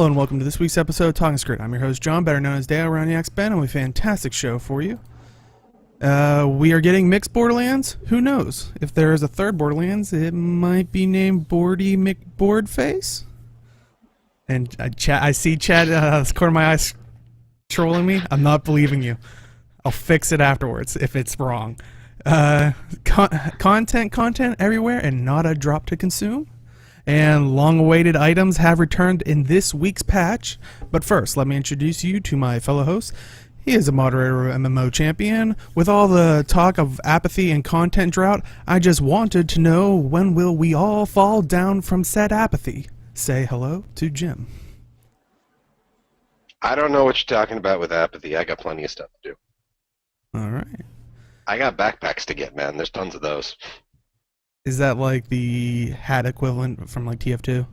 and welcome to this week's episode of Talking Skritt. I'm your host, John, better known as Dale around the Ben, and we have a fantastic show for you. We are getting mixed Borderlands. Who knows? If there is a third Borderlands, it might be named Bordy McBoardface. And I see Chad, the corner of my eyes, trolling me. I'm not believing you. I'll fix it afterwards if it's wrong. Content everywhere, and not a drop to consume. And long-awaited items have returned in this week's patch. But first, let me introduce you to my fellow host. He is a moderator MMO champion. With all the talk of apathy and content drought, I just wanted to know, when will we all fall down from said apathy? Say hello to Jim. I don't know what you're talking about with apathy. I got plenty of stuff to do. All right. I got backpacks to get, man. There's tons of those. Is that like the hat equivalent from like TF2?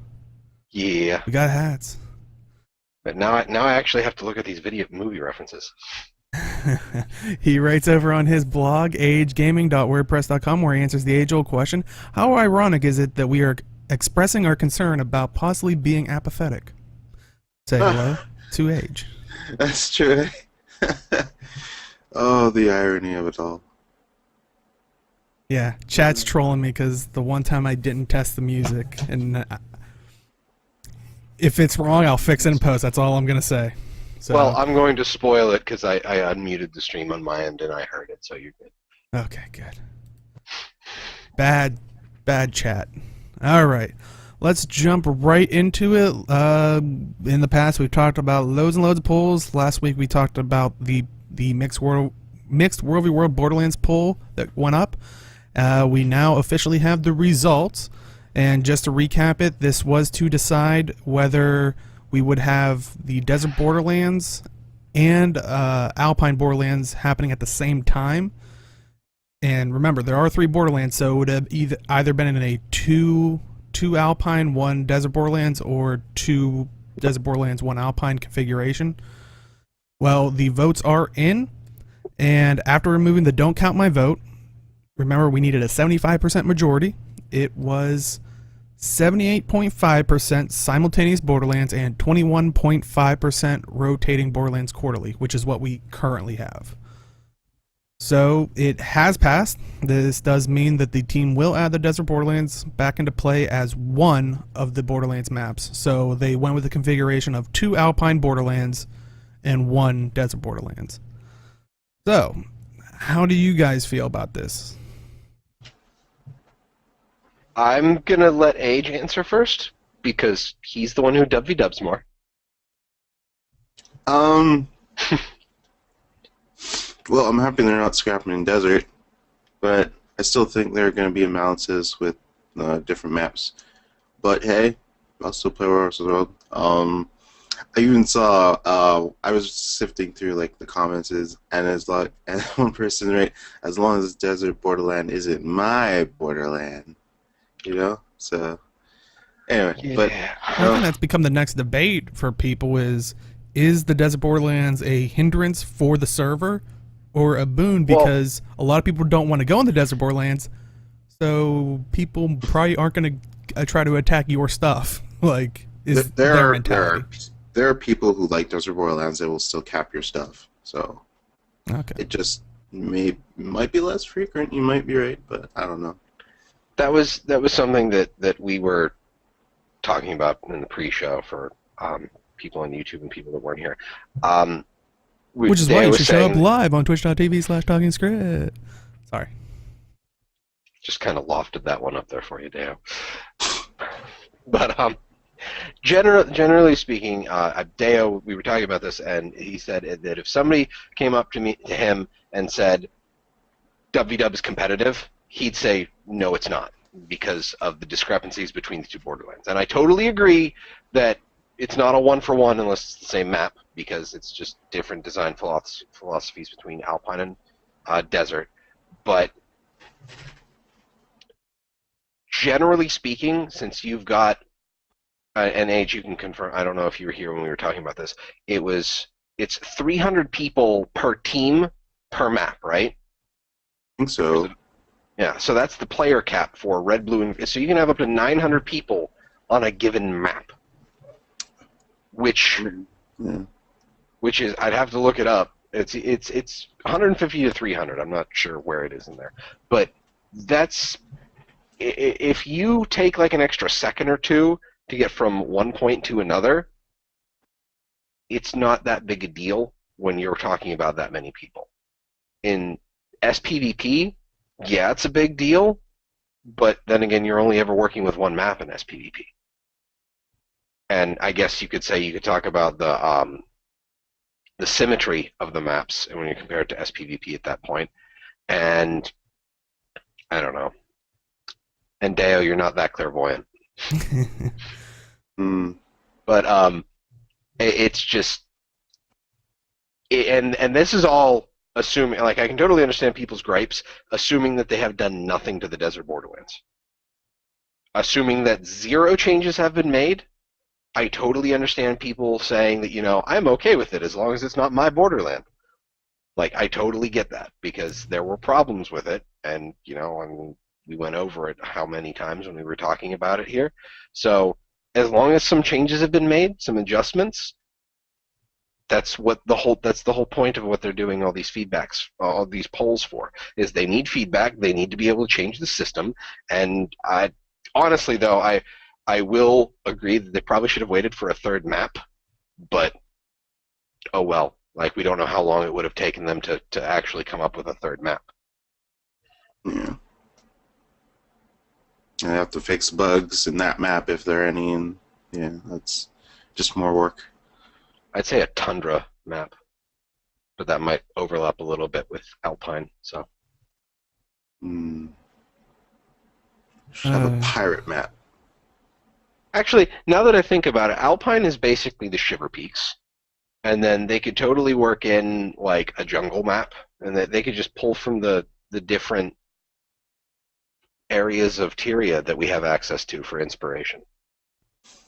Yeah. We got hats. But now I actually have to look at these movie references. He writes over on his blog, agegaming.wordpress.com, where he answers the age-old question, how ironic is it that we are expressing our concern about possibly being apathetic? Say hello to Age. That's true. Oh, the irony of it all. Yeah, chat's trolling me because the one time I didn't test the music, and if it's wrong, I'll fix it in post. That's all I'm going to say. So, well, I'm going to spoil it because I unmuted the stream on my end and I heard it, so you're good. Okay, good. Bad chat. All right, let's jump right into it. In the past, we've talked about loads and loads of polls. Last week, we talked about the mixed World v. World Borderlands poll that went up. We now officially have the results, and just to recap it, this was to decide whether we would have the Desert Borderlands and Alpine Borderlands happening at the same time. And remember, there are 3 Borderlands, so it would have either been in a 2 Alpine, 1 Desert Borderlands, or 2 Desert Borderlands, 1 Alpine configuration. Well, the votes are in, and after removing the don't count my vote, remember, we needed a 75% majority. It was 78.5% simultaneous Borderlands and 21.5% rotating Borderlands quarterly, which is what we currently have. So it has passed. This does mean that the team will add the Desert Borderlands back into play as one of the Borderlands maps. So they went with the configuration of 2 Alpine Borderlands and 1 Desert Borderlands. So, how do you guys feel about this? I'm going to let Age answer first because he's the one who WvWs more. Well, I'm happy they're not scrapping in Desert, but I still think there are going to be imbalances with different maps. But hey, I'll still play Warriors of the World. I even saw, I was sifting through like the comments, and it's like, and one person, right, as long as Desert Borderland isn't my Borderland, you know? So, anyway, Yeah. I but think that's become the next debate for people is the Desert Borderlands a hindrance for the server or a boon, because a lot of people don't want to go in the Desert Borderlands, so people probably aren't going to try to attack your stuff, like, is their mentality. There are people who like Desert Borderlands that will still cap your stuff, so Okay. it just might be less frequent. You might be right, but I don't know. That was something that we were talking about in the pre-show for people on YouTube and people that weren't here. Which is why you should show up live on twitch.tv/talkingskrit. Sorry. Just kind of lofted that one up there for you, Dale. But generally speaking, Deo, we were talking about this, and he said that if somebody came up to him and said, WvW is competitive, he'd say, no, it's not, because of the discrepancies between the 2 Borderlands. And I totally agree that it's not a one-for-one unless it's the same map, because it's just different design philosophies between Alpine and Desert. But generally speaking, since you've got and Age, you can confirm, I don't know if you were here when we were talking about this, it's 300 people per team per map, right? I think so. Yeah, so that's the player cap for Red, Blue, and so you can have up to 900 people on a given map. which Yeah. which is, I'd have to look it up. It's 150 to 300. I'm not sure where it is in there, but that's, if you take like an extra second or two to get from one point to another, it's not that big a deal when you're talking about that many people. In SPVP, yeah, it's a big deal, but then again, you're only ever working with one map in SPVP. And I guess you could say, you could talk about the symmetry of the maps, and when you compare it to SPVP at that point, and I don't know. And Deo, you're not that clairvoyant. But it's just, and this is all assuming, like, I can totally understand people's gripes, assuming that they have done nothing to the Desert Borderlands. Assuming that 0 changes have been made, I totally understand people saying that, you know, I'm okay with it as long as it's not my Borderland. Like, I totally get that, because there were problems with it, and, you know, and we went over it how many times when we were talking about it here. So, as long as some changes have been made, some adjustments, that's the whole point of what they're doing all these feedbacks, all these polls for, is they need feedback, they need to be able to change the system, and honestly, though, I will agree that they probably should have waited for a third map, but oh well. Like, we don't know how long it would have taken them to actually come up with a third map. Yeah. And they have to fix bugs in that map if there are any, and yeah, that's just more work. I'd say a tundra map, but that might overlap a little bit with Alpine, so. Should have a pirate map. Actually, now that I think about it, Alpine is basically the Shiver Peaks. And then they could totally work in, like, a jungle map, and they could just pull from the different areas of Tyria that we have access to for inspiration.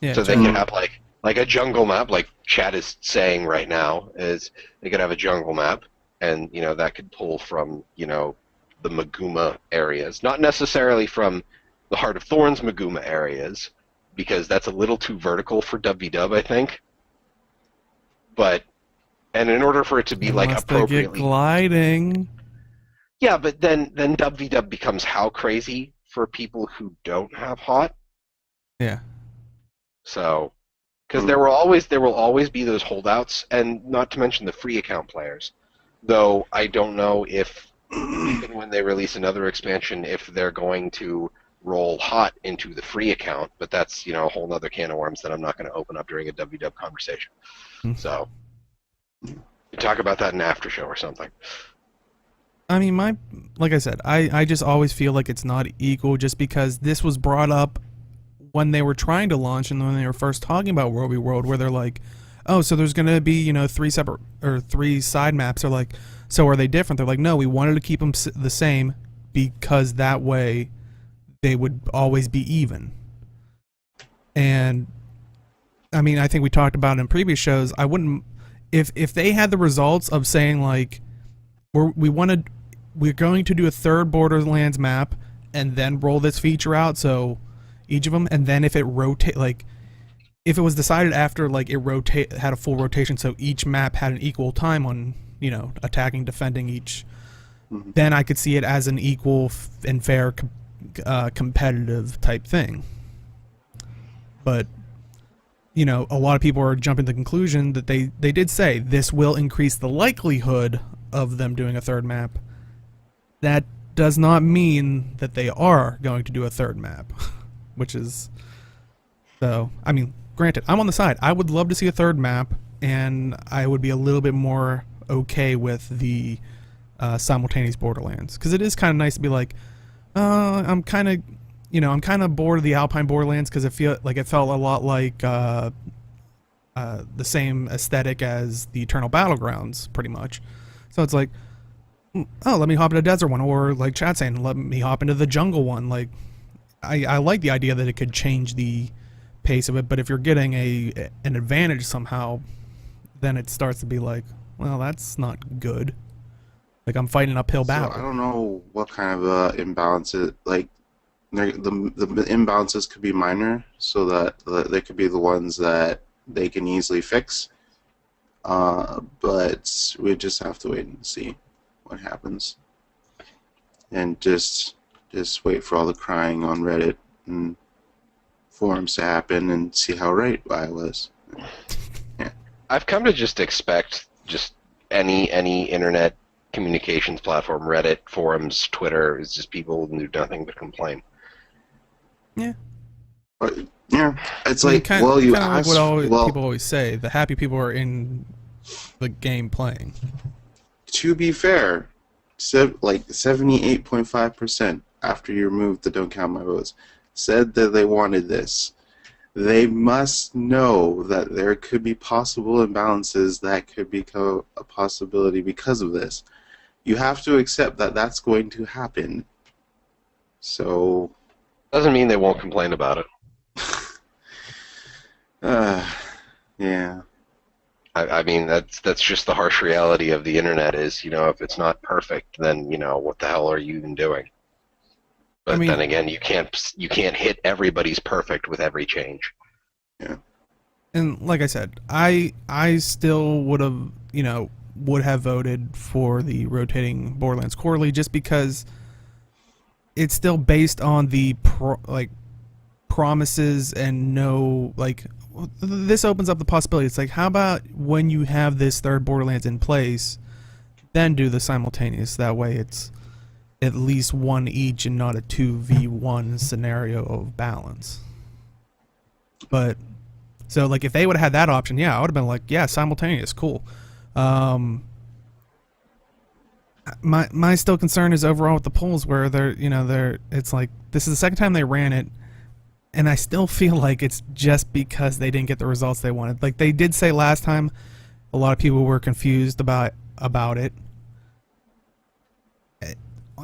Yeah, so they could have, like a jungle map, like Chad is saying right now, is they could have a jungle map, and, you know, that could pull from, you know, the Maguma areas. Not necessarily from the Heart of Thorns Maguma areas, because that's a little too vertical for WvW, I think. But, and in order for it to be, like, appropriately... Get gliding. Yeah, but then WvW becomes how crazy for people who don't have hot? Yeah. So, because there will always be those holdouts, and not to mention the free account players. Though I don't know if, even when they release another expansion, if they're going to roll hot into the free account, but that's, you know, a whole other can of worms that I'm not going to open up during a WvW conversation. So, we talk about that in after show or something. I mean, like I said, I just always feel like it's not equal, just because this was brought up when they were trying to launch and when they were first talking about World v World, where they're like, oh, so there's going to be, you know, 3 side maps. They're like, so are they different? They're like, no, we wanted to keep them the same because that way they would always be even. And I mean, I think we talked about it in previous shows. I wouldn't, if they had the results of saying, like, we're going to do a third Borderlands map and then roll this feature out, so each of them, and then if it if it was decided after, like, it had a full rotation, so each map had an equal time on, you know, attacking, defending each, then I could see it as an equal and fair competitive type thing. But, you know, a lot of people are jumping to the conclusion that they did say this will increase the likelihood of them doing a third map. That does not mean that they are going to do a third map, which is, so, I mean, granted, I'm on the side. I would love to see a third map, and I would be a little bit more okay with the simultaneous Borderlands, because it is kind of nice to be like, I'm kind of bored of the Alpine Borderlands, because it felt a lot like the same aesthetic as the Eternal Battlegrounds, pretty much. So it's like, oh, let me hop into a desert one, or like Chad saying, let me hop into the jungle one. Like, I like the idea that it could change the pace of it, but if you're getting an advantage somehow, then it starts to be like, well, that's not good. Like, I'm fighting an uphill battle. I don't know what kind of imbalances, like, the imbalances could be minor, so that they could be the ones that they can easily fix. But we just have to wait and see what happens, and just wait for all the crying on Reddit and forums to happen and see how right I was. Yeah. I've come to just expect just any internet communications platform, Reddit, forums, Twitter, is just people who do nothing but complain. Yeah. But, yeah, it's I mean, like, well, you like asked, what people always say, the happy people are in the game playing. to be fair, like 78.5% after you removed the don't count my votes said that they wanted this. They must know that there could be possible imbalances that could become a possibility because of this. You have to accept that that's going to happen. So, Doesn't mean they won't complain about it. yeah. I mean, that's just the harsh reality of the internet is, if it's not perfect, then, what the hell are you even doing? But I mean, then again, you can't hit everybody's perfect with every change. Yeah. And like I said, I still would have voted for the rotating Borderlands Quarterly just because it's still based on the promises and this opens up the possibility. It's like, how about when you have this third Borderlands in place, then do the simultaneous. That way it's at least one each and not a 2v1 scenario of balance. But so like if they would have had that option, yeah, I would have been like, yeah, simultaneous, cool. My still concern is overall with the polls where it's like this is the second time they ran it, and I still feel like it's just because they didn't get the results they wanted. Like they did say last time, a lot of people were confused about it.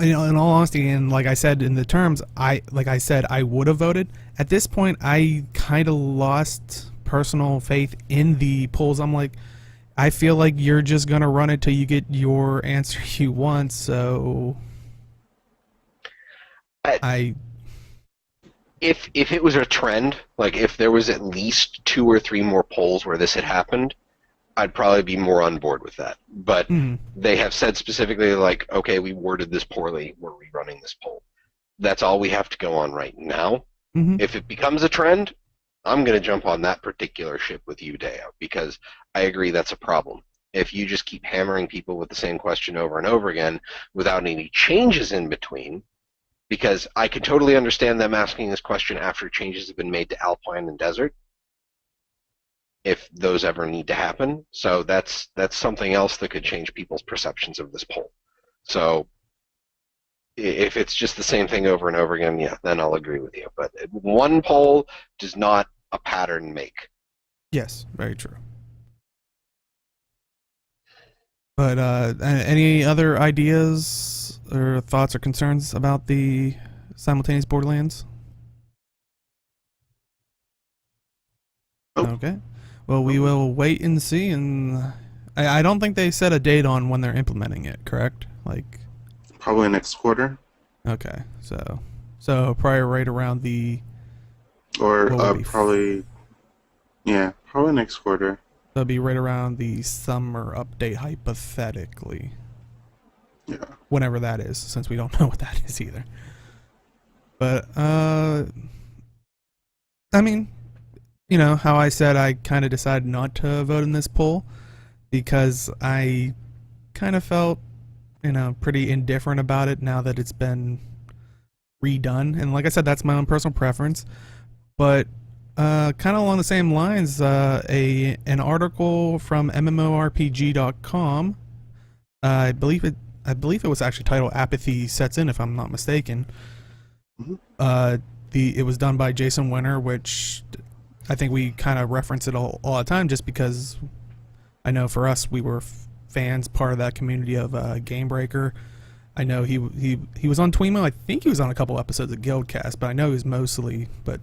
In all honesty, and like I said in the terms, I would have voted. At this point, I kind of lost personal faith in the polls. I'm like, I feel like you're just gonna run it till you get your answer you want. So, If it was a trend, like if there was at least 2 or 3 more polls where this had happened, I'd probably be more on board with that. But they have said specifically, like, okay, we worded this poorly, we're rerunning this poll. That's all we have to go on right now. If it becomes a trend, I'm going to jump on that particular ship with you, Deo, because I agree that's a problem. If you just keep hammering people with the same question over and over again without any changes in between, because I can totally understand them asking this question after changes have been made to Alpine and Desert, if those ever need to happen. So that's something else that could change people's perceptions of this poll. So if it's just the same thing over and over again, yeah, then I'll agree with you. But one poll does not a pattern make. yes, very true. But any other ideas or thoughts or concerns about the simultaneous Borderlands? Nope. Okay. Well, we will wait and see, and I don't think they set a date on when they're implementing it, correct? Like, Probably next quarter. okay, so probably right around the Or What would be probably next quarter. that'll be right around the summer update, hypothetically, Yeah. whenever that is, since we don't know what that is either. But I mean, how I said I kind of decided not to vote in this poll because I kind of felt, pretty indifferent about it now that it's been redone. And like I said, that's my own personal preference. But kind of along the same lines, an article from MMORPG.com, I believe it was actually titled "Apathy Sets In," if I'm not mistaken. It was done by Jason Winter, which I think we kind of reference it all the time, just because I know for us we were fans, part of that community of Gamebreaker. I know he was on Twemo. I think he was on a couple episodes of Guildcast, but I know he was mostly. But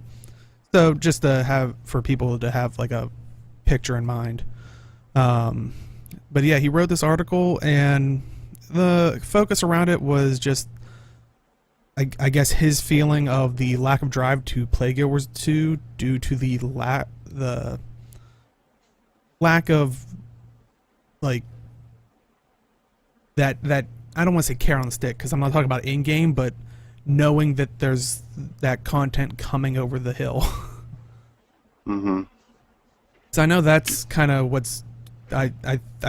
so just to have for people to have like a picture in mind. But yeah, he wrote this article, and the focus around it was just, I guess, his feeling of the lack of drive to play Guild Wars 2 due to the lack of like that I don't want to say carrot on the stick because I'm not talking about in game, but knowing that there's that content coming over the hill. Mm-hmm. So I know that's kind of what's I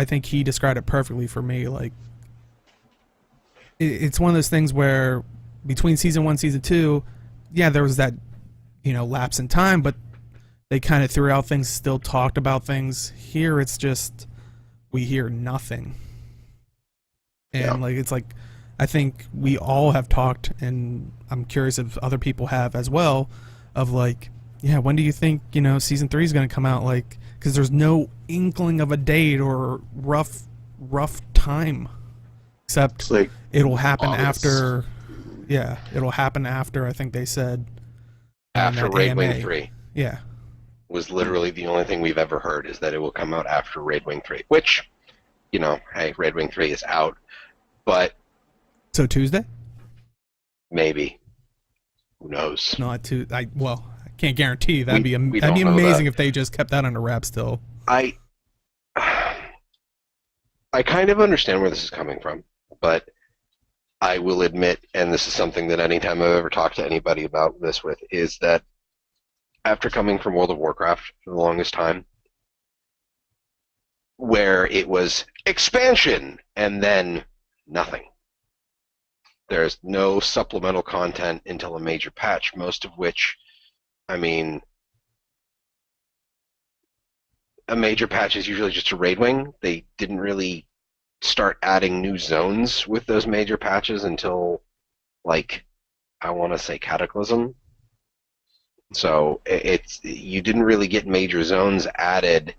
think he described it perfectly for me. Like it's one of those things where between season 1 season 2, yeah, there was that, you know, lapse in time, but they kind of threw out things, still talked about things. Here it's just we hear nothing. And like it's like I think we all have talked, and I'm curious if other people have as well, of like, yeah, when do you think, you know, season 3 is going to come out? Like, because there's no inkling of a date or rough time, except Like it'll happen August. after. Yeah, it'll happen after. I think they said After that Raid AMA. Wing 3 Yeah. was literally the only thing we've ever heard is that it will come out after Raid Wing 3, which, you know, hey, Raid Wing 3 is out, but So Tuesday? maybe. Who knows? Not to. I can't guarantee. That'd We be don't know amazing that. if they just kept that under wraps still. I kind of understand where this is coming from, but I will admit, and this is something that anytime I've ever talked to anybody about this with, is that after coming from World of Warcraft for the longest time, where it was expansion and then nothing. There's no supplemental content until a major patch, most of which, I mean, a major patch is usually just a raid wing. They didn't really start adding new zones with those major patches until, like, I want to say Cataclysm. So you didn't really get major zones added,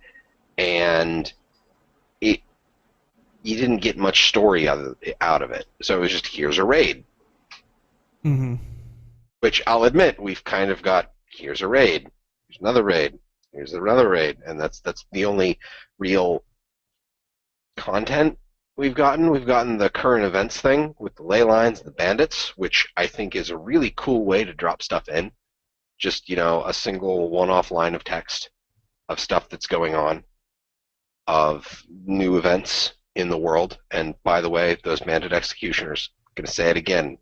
and you didn't get much story out of it. So it was just, here's a raid. Mm-hmm. Which I'll admit, we've kind of got, here's a raid, here's another raid, here's another raid, and that's the only real content we've gotten. We've gotten the current events thing with the Ley-Lines and the bandits, which I think is a really cool way to drop stuff in. Just, you know, a single one-off line of text of stuff that's going on, of new events in the world. And by the way, those bandit executioners, I'm going to say it again,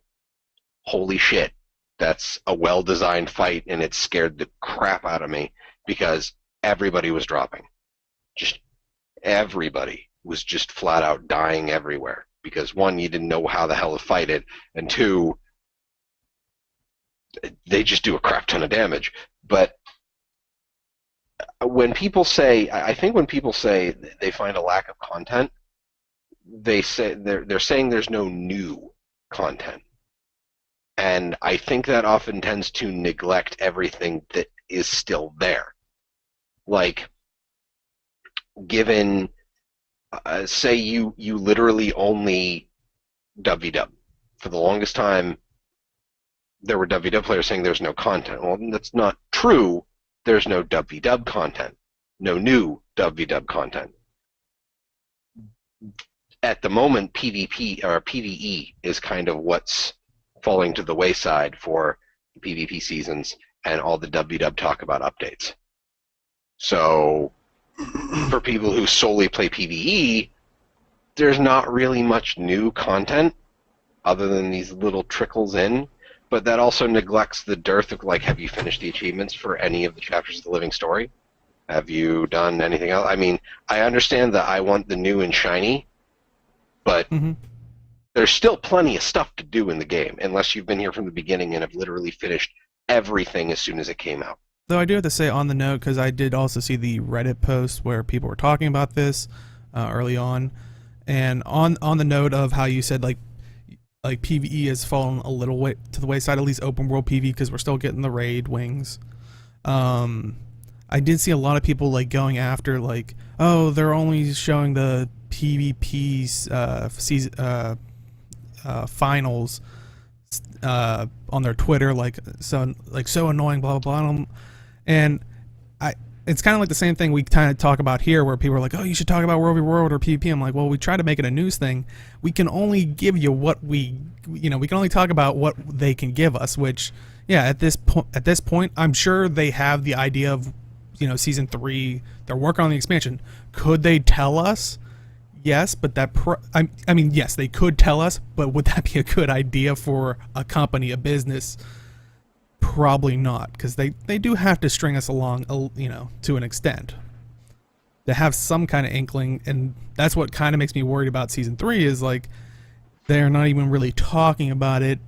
holy shit, that's a well-designed fight, and it scared the crap out of me because everybody was dropping. Just everybody was just flat out dying everywhere because, one, you didn't know how the hell to fight it, and two, they just do a crap ton of damage. But when people say, I think when people say they find a lack of content, they say they're saying there's no new content. And I think that often tends to neglect everything that is still there. Like, given, say you literally only WvW. For the longest time, there were WvW players saying there's no content. Well, that's not true. There's no WvW content. No new WvW content. At the moment, PvP or PvE is kind of what's falling to the wayside for the PvP seasons and all the WvW talk about updates. So, for people who solely play PvE, there's not really much new content other than these little trickles in, but that also neglects the dearth of, like, have you finished the achievements for any of the chapters of the Living Story? Have you done anything else? I mean, I understand that I want the new and shiny, but there's still plenty of stuff to do in the game, unless you've been here from the beginning and have literally finished everything as soon as it came out. Though I do have to say on the note, because I did also see the Reddit post where people were talking about this early on, and on the note of how you said like PvE has fallen a little way to the wayside, at least open world PvE, because we're still getting the raid wings. I did see a lot of people like going after like, oh, they're only showing the PvP season finals on their Twitter, like so annoying, blah blah blah. And it's kind of like the same thing we kind of talk about here, where people are like, oh, you should talk about World v. World or PvP. I'm like, well, we try to make it a news thing. We can only give you what we can only talk about what they can give us, which, yeah, at this point, I'm sure they have the idea of season 3. They're working on the expansion. Could they tell us? Yes, but I mean, yes, they could tell us, but would that be a good idea for a company, a business? Probably not, because they do have to string us along, to an extent. To have some kind of inkling, and that's what kind of makes me worried about season 3 is like they're not even really talking about it.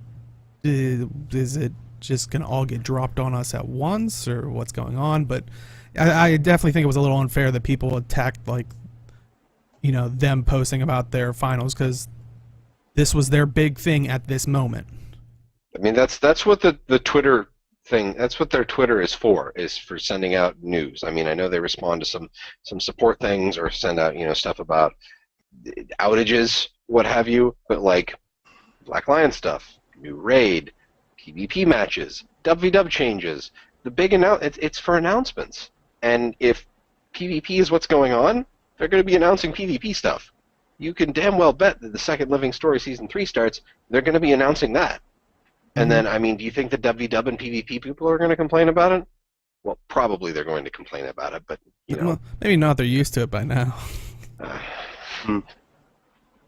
Is it just gonna all get dropped on us at once, or what's going on? But I definitely think it was a little unfair that people attacked them posting about their finals, because this was their big thing at this moment. I mean, that's what the Twitter thing. That's what their Twitter is for sending out news. I mean, I know they respond to some support things or send out stuff about outages, what have you. But like Black Lion stuff, new raid, PvP matches, WvW changes, the big it's for announcements. And if PvP is what's going on, they're going to be announcing PvP stuff. You can damn well bet that the second Living Story Season 3 starts, they're going to be announcing that. And then, I mean, do you think the WvW and PvP people are going to complain about it? Well, probably they're going to complain about it, but, Well, maybe not. They're used to it by now.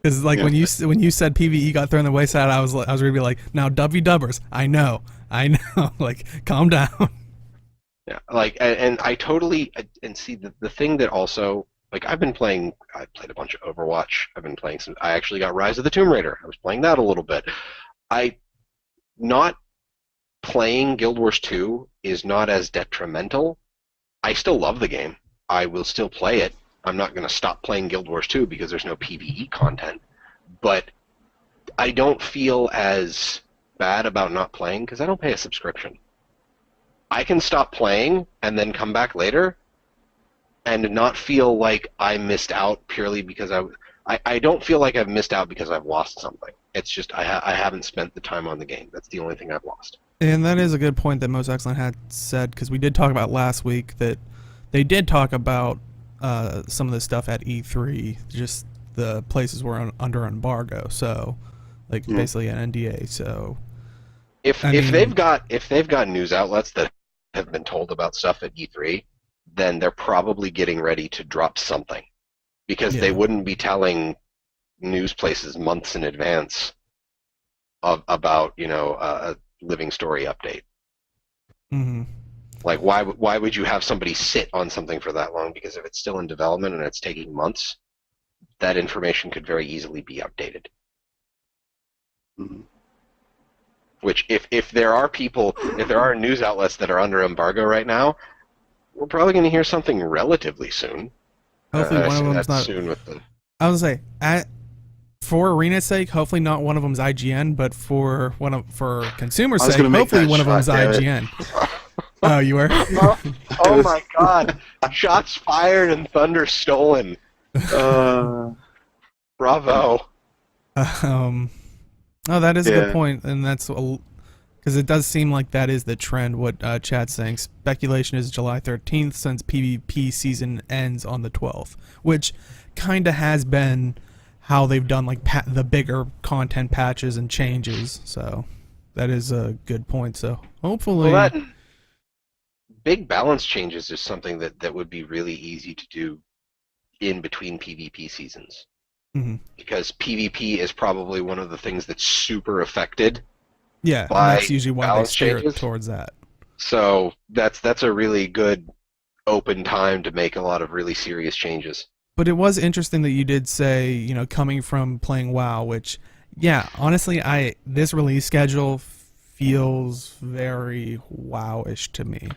Because when you said PvE got thrown the wayside, I was going to be like, now WvWers, I know, like, calm down. Yeah, like, and I totally, and see, the thing that also, like, I played a bunch of Overwatch, I actually got Rise of the Tomb Raider, I was playing that a little bit. Not playing Guild Wars 2 is not as detrimental. I still love the game. I will still play it. I'm not going to stop playing Guild Wars 2 because there's no PvE content. But I don't feel as bad about not playing because I don't pay a subscription. I can stop playing and then come back later and not feel like I missed out purely because I don't feel like I've missed out because I've lost something. It's just I haven't spent the time on the game. That's the only thing I've lost. And that is a good point that Most Excellent had said, because we did talk about last week that they did talk about some of the stuff at E3, just the places were under embargo, so basically an NDA. So if they've got news outlets that have been told about stuff at E3, then they're probably getting ready to drop something, because they wouldn't be telling news places months in advance about a Living Story update. Mm-hmm. Like, why would you have somebody sit on something for that long? Because if it's still in development and it's taking months, that information could very easily be updated. Mm-hmm. Which, if there are news outlets that are under embargo right now, we're probably going to hear something relatively soon. Hopefully one of them's not soon with them. I was gonna say, for Arena's sake, hopefully not one of them's IGN, but for consumers' sake, hopefully one of them's IGN. Oh, you were? Oh my God! Shots fired and thunder stolen. Bravo. Oh, that is a good point, and that's because it does seem like that is the trend. What chat's saying, speculation is July 13th, since PvP season ends on the 12th, which kind of has been how they've done the bigger content patches and changes. So that is a good point. So hopefully, well, that big balance changes is something that would be really easy to do in between PvP seasons. Mm-hmm. Because PvP is probably one of the things that's super affected. Yeah, by and that's usually why they steer changes. it towards that. So that's a really good open time to make a lot of really serious changes. But it was interesting that you did say, coming from playing WoW, which, yeah, honestly, this release schedule feels very WoW-ish to me.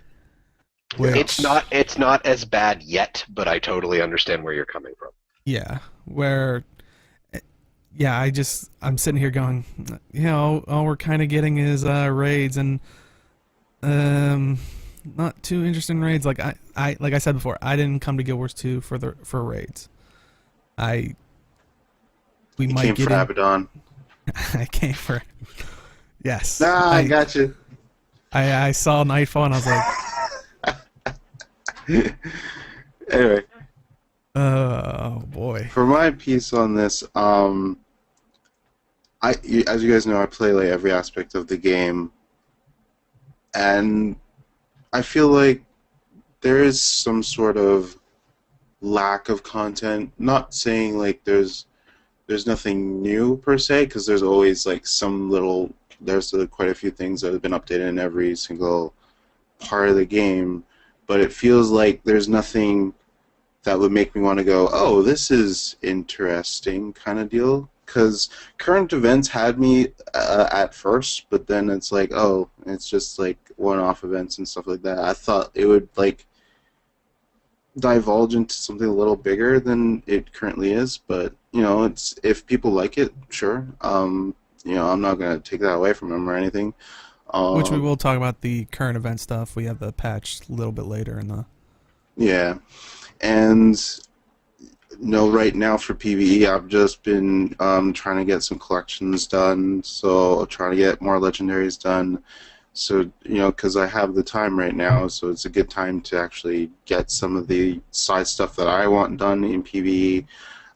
It's not as bad yet, but I totally understand where you're coming from. Yeah, I'm sitting here going, all we're kind of getting is raids, and not too interesting raids. Like I said before, I didn't come to Guild Wars 2 for raids. We might came get for Abaddon. I came for yes. Nah, I got you. I saw Nightfall and I was like, anyway. Oh boy. For my piece on this, as you guys know, I play every aspect of the game, and I feel like there is some sort of lack of content. Not saying like there's nothing new per se, because there's always like there's quite a few things that have been updated in every single part of the game, but it feels like there's nothing that would make me want to go, oh, this is interesting kind of deal. Because current events had me at first, but then it's like, oh, it's just like one-off events and stuff like that. I thought it would like divulge into something a little bigger than it currently is, but you know, it's if people like it, sure. You know, I'm not gonna take that away from them or anything. Which we will talk about the current event stuff. We have the patch a little bit later in the. Yeah, and no, right now for PvE, I've just been trying to get some collections done. So trying to get more legendaries done. So you know, because I have the time right now, so it's a good time to actually get some of the side stuff that I want done in PvE.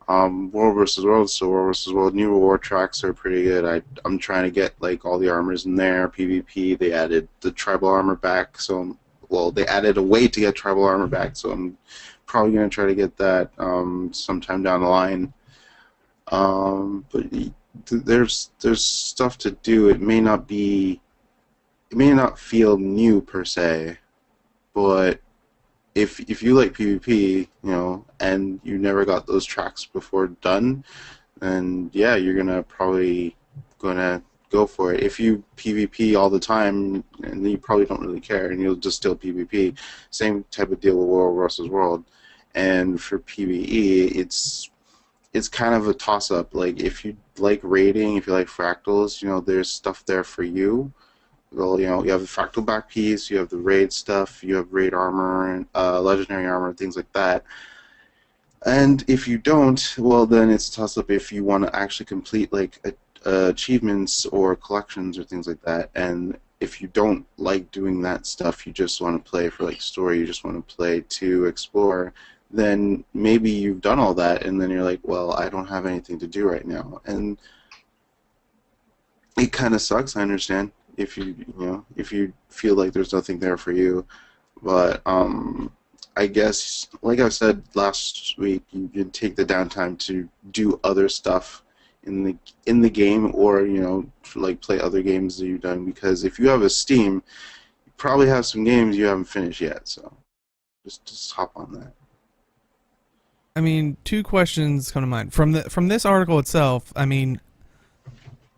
World versus World, so World versus World new reward tracks are pretty good. I'm trying to get like all the armors in there. PvP, they added the tribal armor back, so well, they added a way to get tribal armor back, so I'm probably gonna try to get that sometime down the line. But there's stuff to do. It may not feel new per se, but if you like PvP, you know, and you never got those tracks before done, then yeah, you're probably gonna go for it. If you PvP all the time, and you probably don't really care, and you'll just still PvP. Same type of deal with World versus World. And for PvE, it's kind of a toss-up. Like if you like raiding, if you like fractals, you know, there's stuff there for you. Well, you know, you have the fractal back piece, you have the raid stuff, you have raid armor and legendary armor, things like that. And if you don't, well, then it's a toss-up if you want to actually complete like achievements or collections or things like that. And if you don't like doing that stuff, you just want to play for like story, you just want to play to explore, then maybe you've done all that, and then you're like, well, I don't have anything to do right now, and it kind of sucks. I understand if if you feel like there's nothing there for you, but I guess like I said last week, you can take the downtime to do other stuff in the game, or you know, like play other games that you've done, because if you have a Steam, you probably have some games you haven't finished yet, so just hop on that. I mean, two questions come to mind from this article itself. I mean,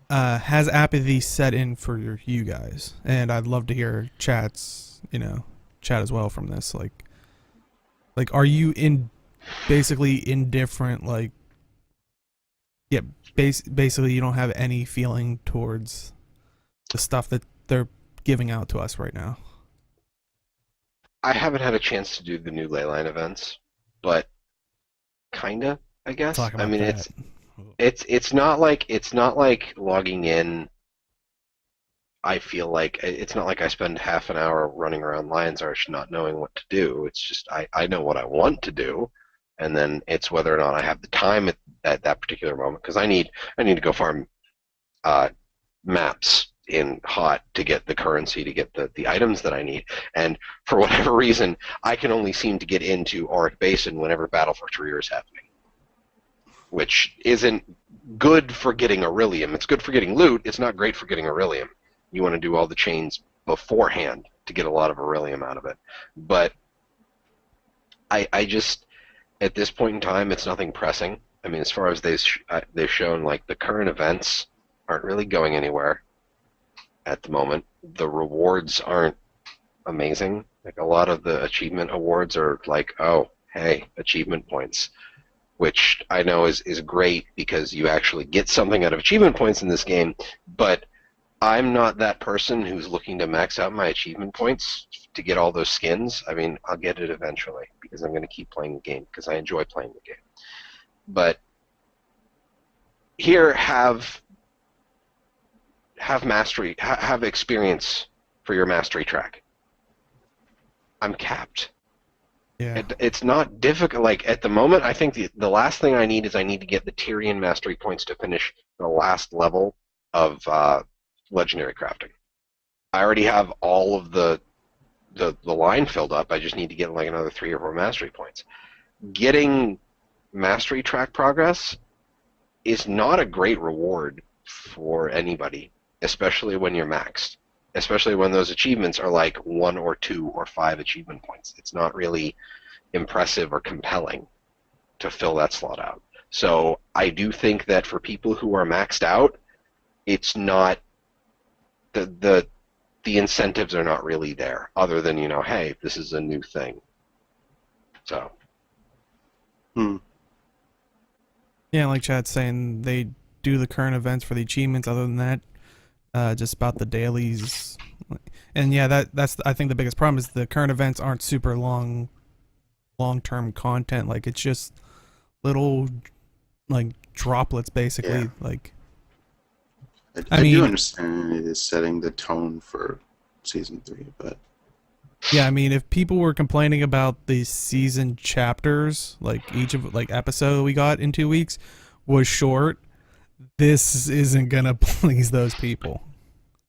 has apathy set in for you guys? And I'd love to hear chat as well from this. Like, are you basically indifferent? Like, yeah, basically you don't have any feeling towards the stuff that they're giving out to us right now. I haven't had a chance to do the new Ley-Line events, but kinda, I guess. Talk about I mean, that. it's not like logging in. I feel like it's not like I spend half an hour running around Lion's Arch not knowing what to do. It's just I know what I want to do, and then it's whether or not I have the time at that particular moment, because I need to go farm maps in hot to get the currency, to get the items that I need, and for whatever reason I can only seem to get into Auric Basin whenever Battle for Trier is happening, which isn't good for getting Aurelium. It's good for getting loot, it's not great for getting Aurelium. You want to do all the chains beforehand to get a lot of Aurelium out of it, but I just, at this point in time, it's nothing pressing. I mean, as far as they've shown, like, the current events aren't really going anywhere at the moment. The rewards aren't amazing. Like, a lot of the achievement awards are like, oh, hey, achievement points, which I know is great because you actually get something out of achievement points in this game, but I'm not that person who's looking to max out my achievement points to get all those skins. I mean, I'll get it eventually because I'm going to keep playing the game because I enjoy playing the game. But here, have mastery, have experience for your mastery track. I'm capped. Yeah. It's not difficult. Like, at the moment, I think the last thing I need is I need to get the Tyrian mastery points to finish the last level of legendary crafting. I already have all of the the line filled up. I just need to get like another 3 or 4 mastery points. Getting mastery track progress is not a great reward for anybody, especially when you're maxed. Especially when those achievements are like 1 or 2 or 5 achievement points. It's not really impressive or compelling to fill that slot out. So I do think that for people who are maxed out, it's not the incentives are not really there, other than, you know, hey, this is a new thing. So. Yeah, like Chad's saying, they do the current events for the achievements. Other than that, just about the dailies. And yeah, that's I think the biggest problem is the current events aren't super long-term content. Like, it's just little like droplets basically. Yeah. Like, I mean, do understand it is setting the tone for season 3, but yeah, I mean, if people were complaining about the season chapters, like each of like episode we got in 2 weeks was short, this isn't gonna please those people.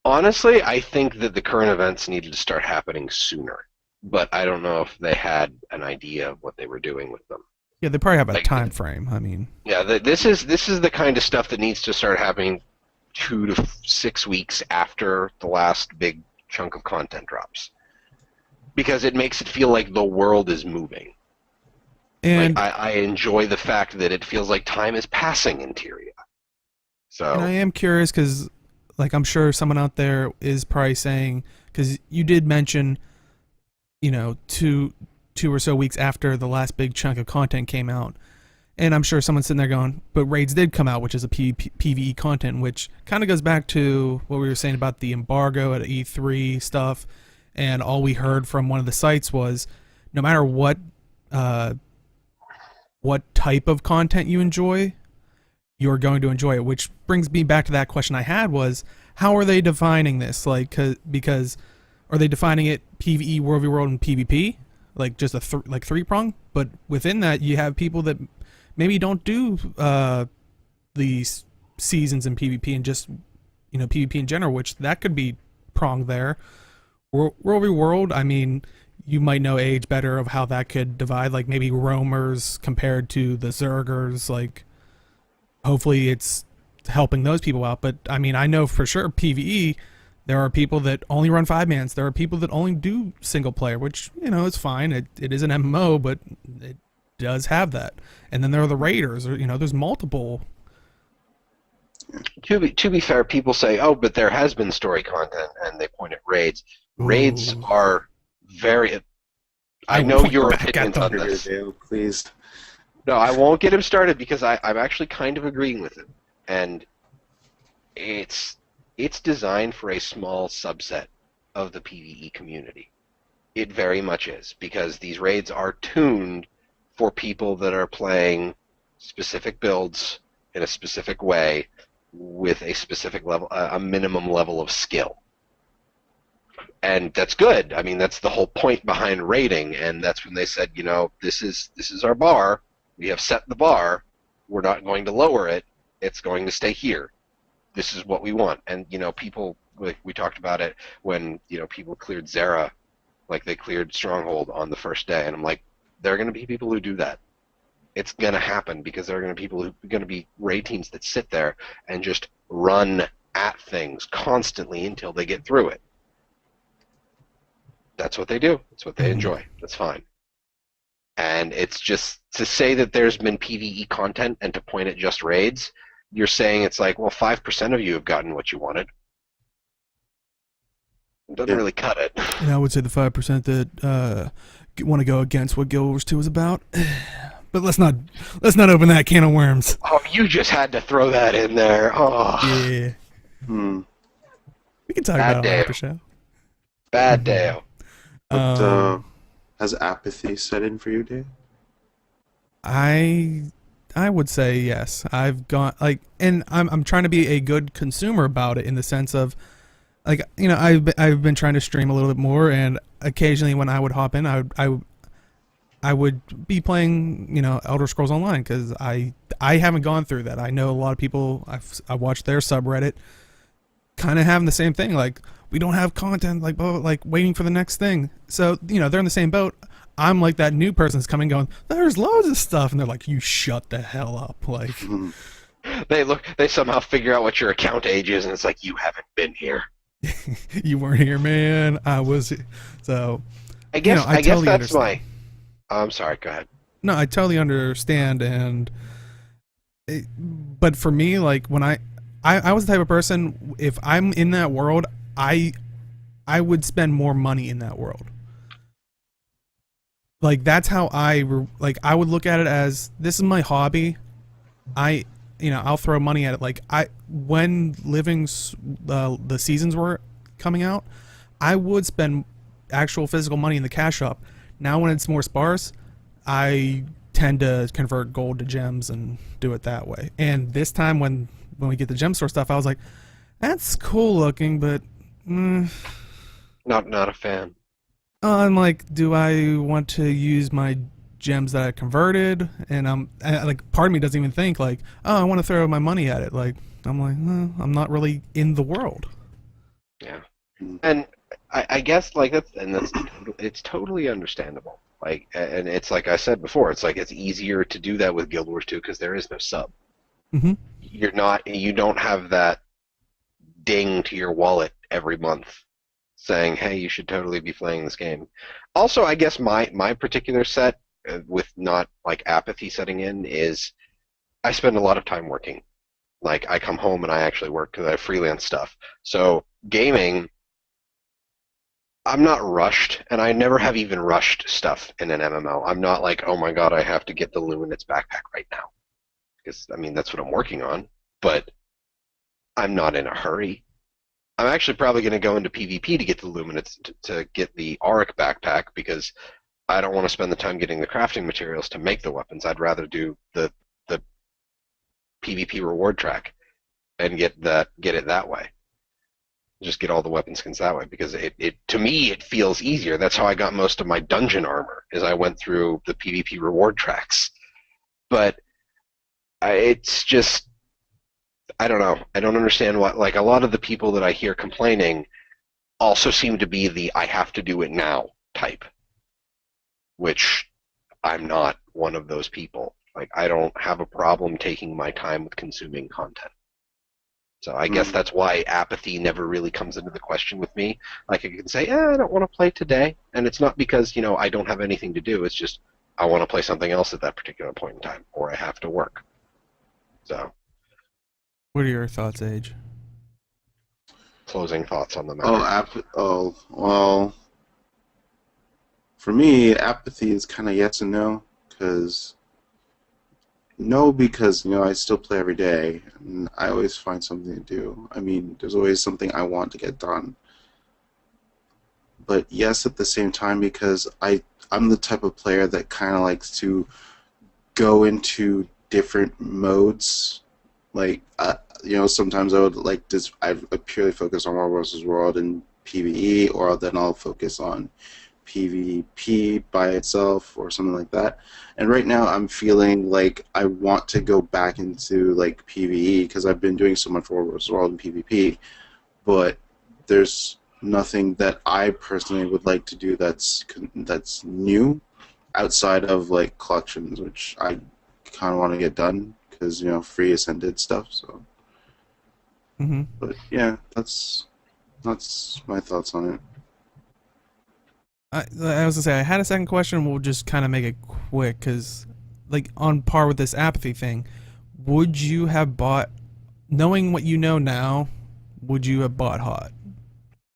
Honestly, I think that the current events needed to start happening sooner, but I don't know if they had an idea of what they were doing with them. Yeah, they probably have a Like, time frame. I mean, yeah, this is the kind of stuff that needs to start happening 2 to 6 weeks after the last big chunk of content drops, because it makes it feel like the world is moving. and Like, I enjoy the fact that it feels like time is passing in Tyria. So and I am curious because, like, I'm sure someone out there is probably saying, because you did mention, you know, two or so weeks after the last big chunk of content came out, and I'm sure someone's sitting there going, but raids did come out, which is a PvE content, which kind of goes back to what we were saying about the embargo at E3 stuff, and all we heard from one of the sites was, no matter what type of content you enjoy, you're going to enjoy it. Which brings me back to that question I had was, how are they defining this? Like, because are they defining it PvE, World v World, and PvP? Like, just a three-prong? But within that, you have people that maybe don't do these seasons in PvP and just, you know, PvP in general, which that could be pronged there. World v World, I mean, you might know age better of how that could divide, like maybe roamers compared to the zergers. Like, hopefully it's helping those people out. But I mean, I know for sure PvE, there are people that only run 5-mans. There are people that only do single player, which, you know, it's fine. It is an MMO, but it does have that. And then there are the raiders, or, you know, there's multiple. to be fair, people say, oh, but there has been story content, and they point at raids. Raids Ooh. are very. I I know point your back at opinions on them. this. Dale, please. No, I won't get him started because I'm actually kind of agreeing with him, and it's designed for a small subset of the PvE community. It very much is, because these raids are tuned for people that are playing specific builds in a specific way with a specific level, a minimum level of skill. And that's good. I mean, that's the whole point behind raiding, and that's when they said, you know, this is our bar. We have set the bar. We're not going to lower it. It's going to stay here. This is what we want. And, you know, people, like, we talked about it when, you know, people cleared Zera, like they cleared Stronghold on the first day, and I'm like, there are going to be people who do that. It's going to happen, because there are going to be raid teams that sit there and just run at things constantly until they get through it. That's what they do. That's what they enjoy. That's fine. And it's just to say that there's been PvE content and to point at just raids, you're saying it's like, well, 5% of you have gotten what you wanted. It doesn't really cut it. And I would say the 5% that want to go against what Guild Wars 2 is about. But let's not open that can of worms. Oh, you just had to throw that in there. Oh, Yeah. We can talk Bad about it on day. after show. bad Dale. But has apathy set in for you, Dave? I would say yes. I've gone and I'm trying to be a good consumer about it, in the sense of, like, you know, I've been trying to stream a little bit more, and occasionally when I would hop in, I would be playing, you know, Elder Scrolls Online, because I haven't gone through that. I know a lot of people. I watched their subreddit. kind of having the same thing. Like, we don't have content, like, like waiting for the next thing. So, you know, they're in the same boat. I'm like that new person's coming going, there's loads of stuff. And they're like, you shut the hell up. Like, They somehow figure out what your account age is, and it's like, you haven't been here. you weren't here, man. I was. So, I guess, you know, I guess totally that's understand. I'm sorry, go ahead. No, I totally understand. And, but for me, like, when I was the type of person, if I'm in that world, I would spend more money in that world. Like, that's how I would look at it as, this is my hobby. You know, I'll throw money at it. Like, when the seasons were coming out, I would spend actual physical money in the cash shop. Now when it's more sparse, I tend to convert gold to gems and do it that way. And this time when we get the Gemstore stuff, I was like, that's cool looking, but Not a fan. I'm like, do I want to use my gems that I converted? And like, part of me doesn't even think like, oh, I want to throw my money at it. Like, I'm like, I'm not really in the world. Yeah, and I guess like it's totally understandable. Like, and it's like I said before, it's like it's easier to do that with Guild Wars 2 because there is no sub. Mm-hmm. You don't have that ding to your wallet every month saying, hey, you should totally be playing this game. Also, I guess my particular set, with not like apathy setting in, is I spend a lot of time working. Like, I come home and I actually work because I have freelance stuff. So gaming, I'm not rushed, and I never have even rushed stuff in an MMO. I'm not like, oh my god, I have to get the Luminance backpack right now. Because, I mean, that's what I'm working on. But I'm not in a hurry. I'm actually probably going to go into PvP to get the Luminance, to get the Auric backpack, because I don't want to spend the time getting the crafting materials to make the weapons. I'd rather do the PvP reward track and get it that way. Just get all the weapon skins that way, because it to me it feels easier. That's how I got most of my dungeon armor, is I went through the PvP reward tracks. But it's just, I don't know. I don't understand what, like, a lot of the people that I hear complaining also seem to be the I have to do it now type, which I'm not one of those people. Like, I don't have a problem taking my time with consuming content. So I guess that's why apathy never really comes into the question with me. Like, I can say, I don't want to play today. And it's not because, you know, I don't have anything to do. It's just I want to play something else at that particular point in time, or I have to work. So. What are your thoughts, Age? Closing thoughts on the matter. Well, for me, apathy is kind of yes and no, because you know, I still play every day, and I always find something to do. I mean, there's always something I want to get done. But yes, at the same time, because I'm the type of player that kind of likes to go into different modes. Like, you know, sometimes I would like I purely focus on World vs. World and PvE, or then I'll focus on PvP by itself or something like that. And right now I'm feeling like I want to go back into like PvE, because I've been doing so much World vs. World and PvP, but there's nothing that I personally would like to do that's new outside of like collections, which I kind of want to get done, because, you know, free Ascended stuff. So, but yeah, that's my thoughts on it. I was gonna say, I had a second question. We'll just kind of make it quick, because, like, on par with this apathy thing, would you have bought, knowing what you know now, would you have bought Hot?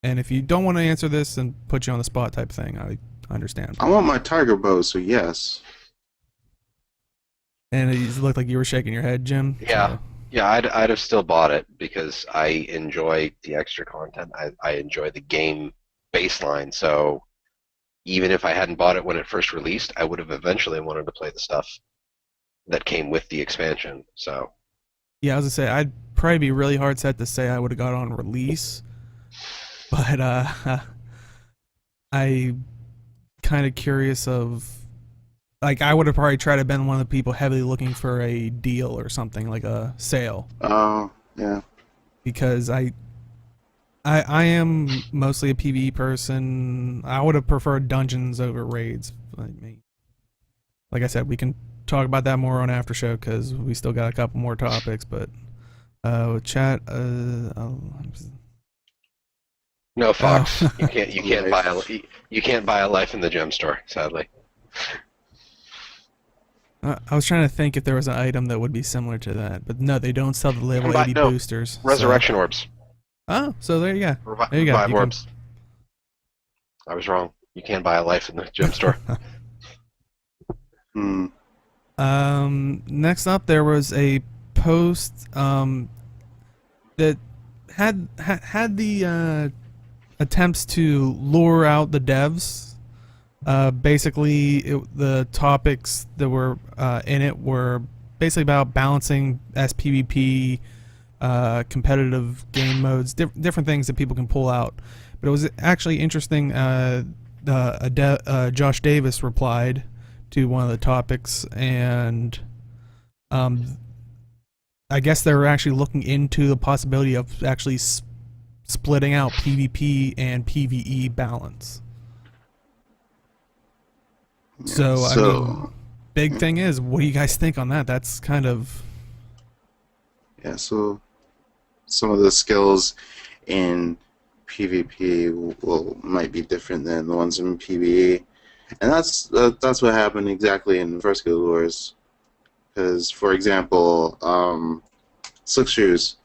And if you don't want to answer this and put you on the spot type thing, I understand. I want my tiger bow, so yes. And it looked like you were shaking your head, Jim. Yeah. So. Yeah, I'd have still bought it, because I enjoy the extra content. I enjoy the game baseline, so even if I hadn't bought it when it first released, I would have eventually wanted to play the stuff that came with the expansion. So yeah, I was gonna say, I'd probably be really hard set to say I would have got on release, but I kind of curious of, like, I would have probably tried to have been one of the people heavily looking for a deal or something, like a sale. Oh, yeah. Because I am mostly a PvE person. I would have preferred dungeons over raids. Like I said, we can talk about that more on after show because we still got a couple more topics. But with chat, No, Fox. oh, You can't buy a life in the Gemstore, sadly. I was trying to think if there was an item that would be similar to that, but no, they don't sell the You level can buy 80 no boosters. resurrection orbs. Oh, so there you go. There you go. Revive You can- orbs. I was wrong. You can't buy a life in the Gemstore. Hmm. Next up, there was a post that had the attempts to lure out the devs. Basically, the topics that were in it were basically about balancing SPVP, competitive game modes, different things that people can pull out. But it was actually interesting. Josh Davis replied to one of the topics, and I guess they were actually looking into the possibility of actually splitting out PvP and PvE balance. So, I mean, big thing is, what do you guys think on that? That's kind of... Yeah, so some of the skills in PvP might be different than the ones in PvE, and that's what happened exactly in the first Guild Wars. Because, for example, Slick Shoes,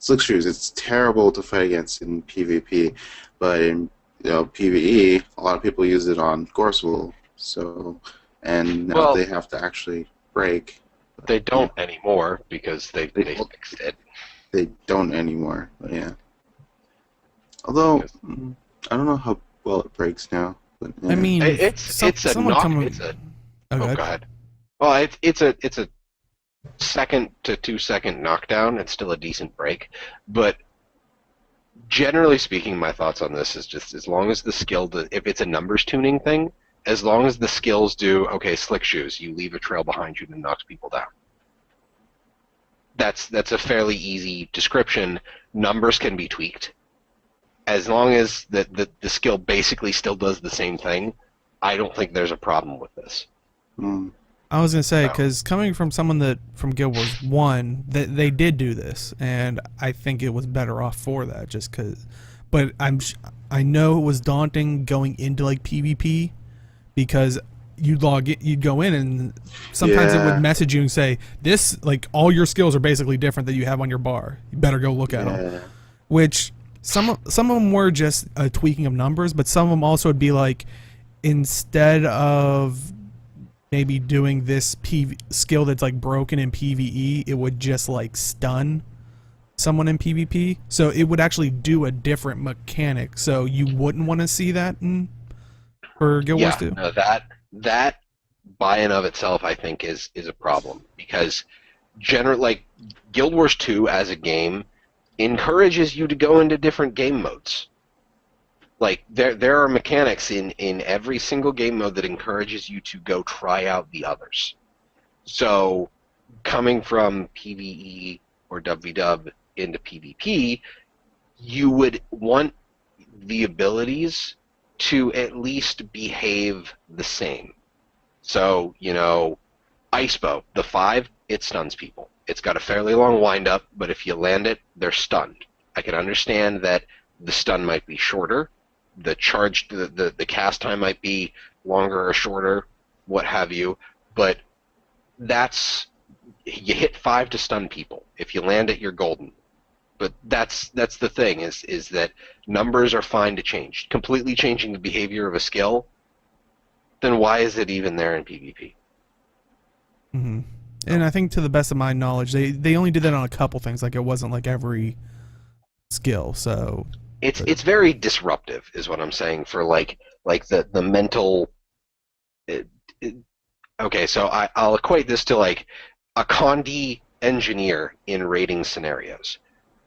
it's terrible to fight against in PvP, but in PvE, a lot of people use it on Gorsewool. So, and now they have to actually break. They don't anymore because they fixed it. They don't anymore, but yeah. Although I don't know how well it breaks now. But, yeah. I mean, it's a knock. Go ahead. Well, it's a 2 to 2 second knockdown. It's still a decent break, but generally speaking, my thoughts on this is just as long as the skill, if it's a numbers tuning thing, as long as the skills do, okay, Slick Shoes, you leave a trail behind you that knocks people down. That's a fairly easy description. Numbers can be tweaked. As long as the skill basically still does the same thing, I don't think there's a problem with this. I was going to say, because coming from someone from Guild Wars 1, they did do this, and I think it was better off for that, just because... But I know it was daunting going into, like, PvP, because you'd go in, and sometimes it would message you and say, this, like, all your skills are basically different that you have on your bar. You better go look at them. Which, some of them were just a tweaking of numbers, but some of them also would be like, instead of maybe doing this skill that's, like, broken in PvE, it would just, like, stun someone in PvP. So it would actually do a different mechanic. So you wouldn't want to see that for Guild Wars 2? No, that by and of itself, I think, is a problem, because like Guild Wars 2 as a game encourages you to go into different game modes. Like there are mechanics in every single game mode that encourages you to go try out the others. So coming from PvE or WvW into PvP, you would want the abilities to at least behave the same. So, Ice Bow, the 5, it stuns people. It's got a fairly long wind-up, but if you land it, they're stunned. I can understand that the stun might be shorter, the cast time might be longer or shorter, what have you, but you hit 5 to stun people. If you land it, you're golden. But that's the thing, is that numbers are fine to change. Completely changing the behavior of a skill, then why is it even there in PvP? Mm-hmm. And I think, to the best of my knowledge, they only did that on a couple things. Like, it wasn't like every skill. So it's very disruptive, is what I'm saying, for like the mental. Okay, so I'll equate this to like a Condi engineer in raiding scenarios.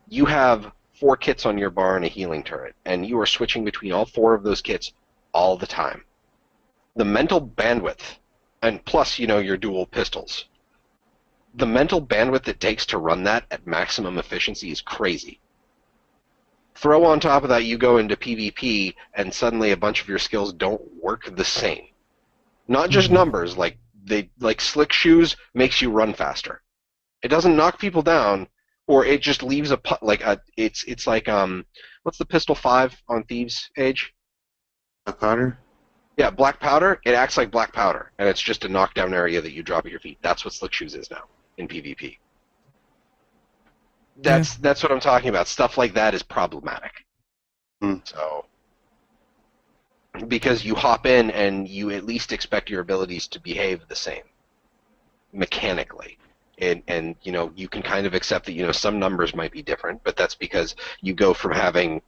You have 4 kits on your bar and a healing turret, and you are switching between all 4 of those kits all the time. The mental bandwidth, and plus, your dual pistols, the mental bandwidth it takes to run that at maximum efficiency is crazy. Throw on top of that, you go into PvP, and suddenly a bunch of your skills don't work the same. Not just numbers, like slick shoes makes you run faster. It doesn't knock people down, or it just leaves it's like what's the pistol 5 on Thieves Age? Black powder? Yeah, black powder. It acts like black powder, and it's just a knockdown area that you drop at your feet. That's what slick shoes is now in PvP. That's what I'm talking about. Stuff like that is problematic. So, because you hop in and you at least expect your abilities to behave the same mechanically. And you can kind of accept that some numbers might be different, but that's because you go from having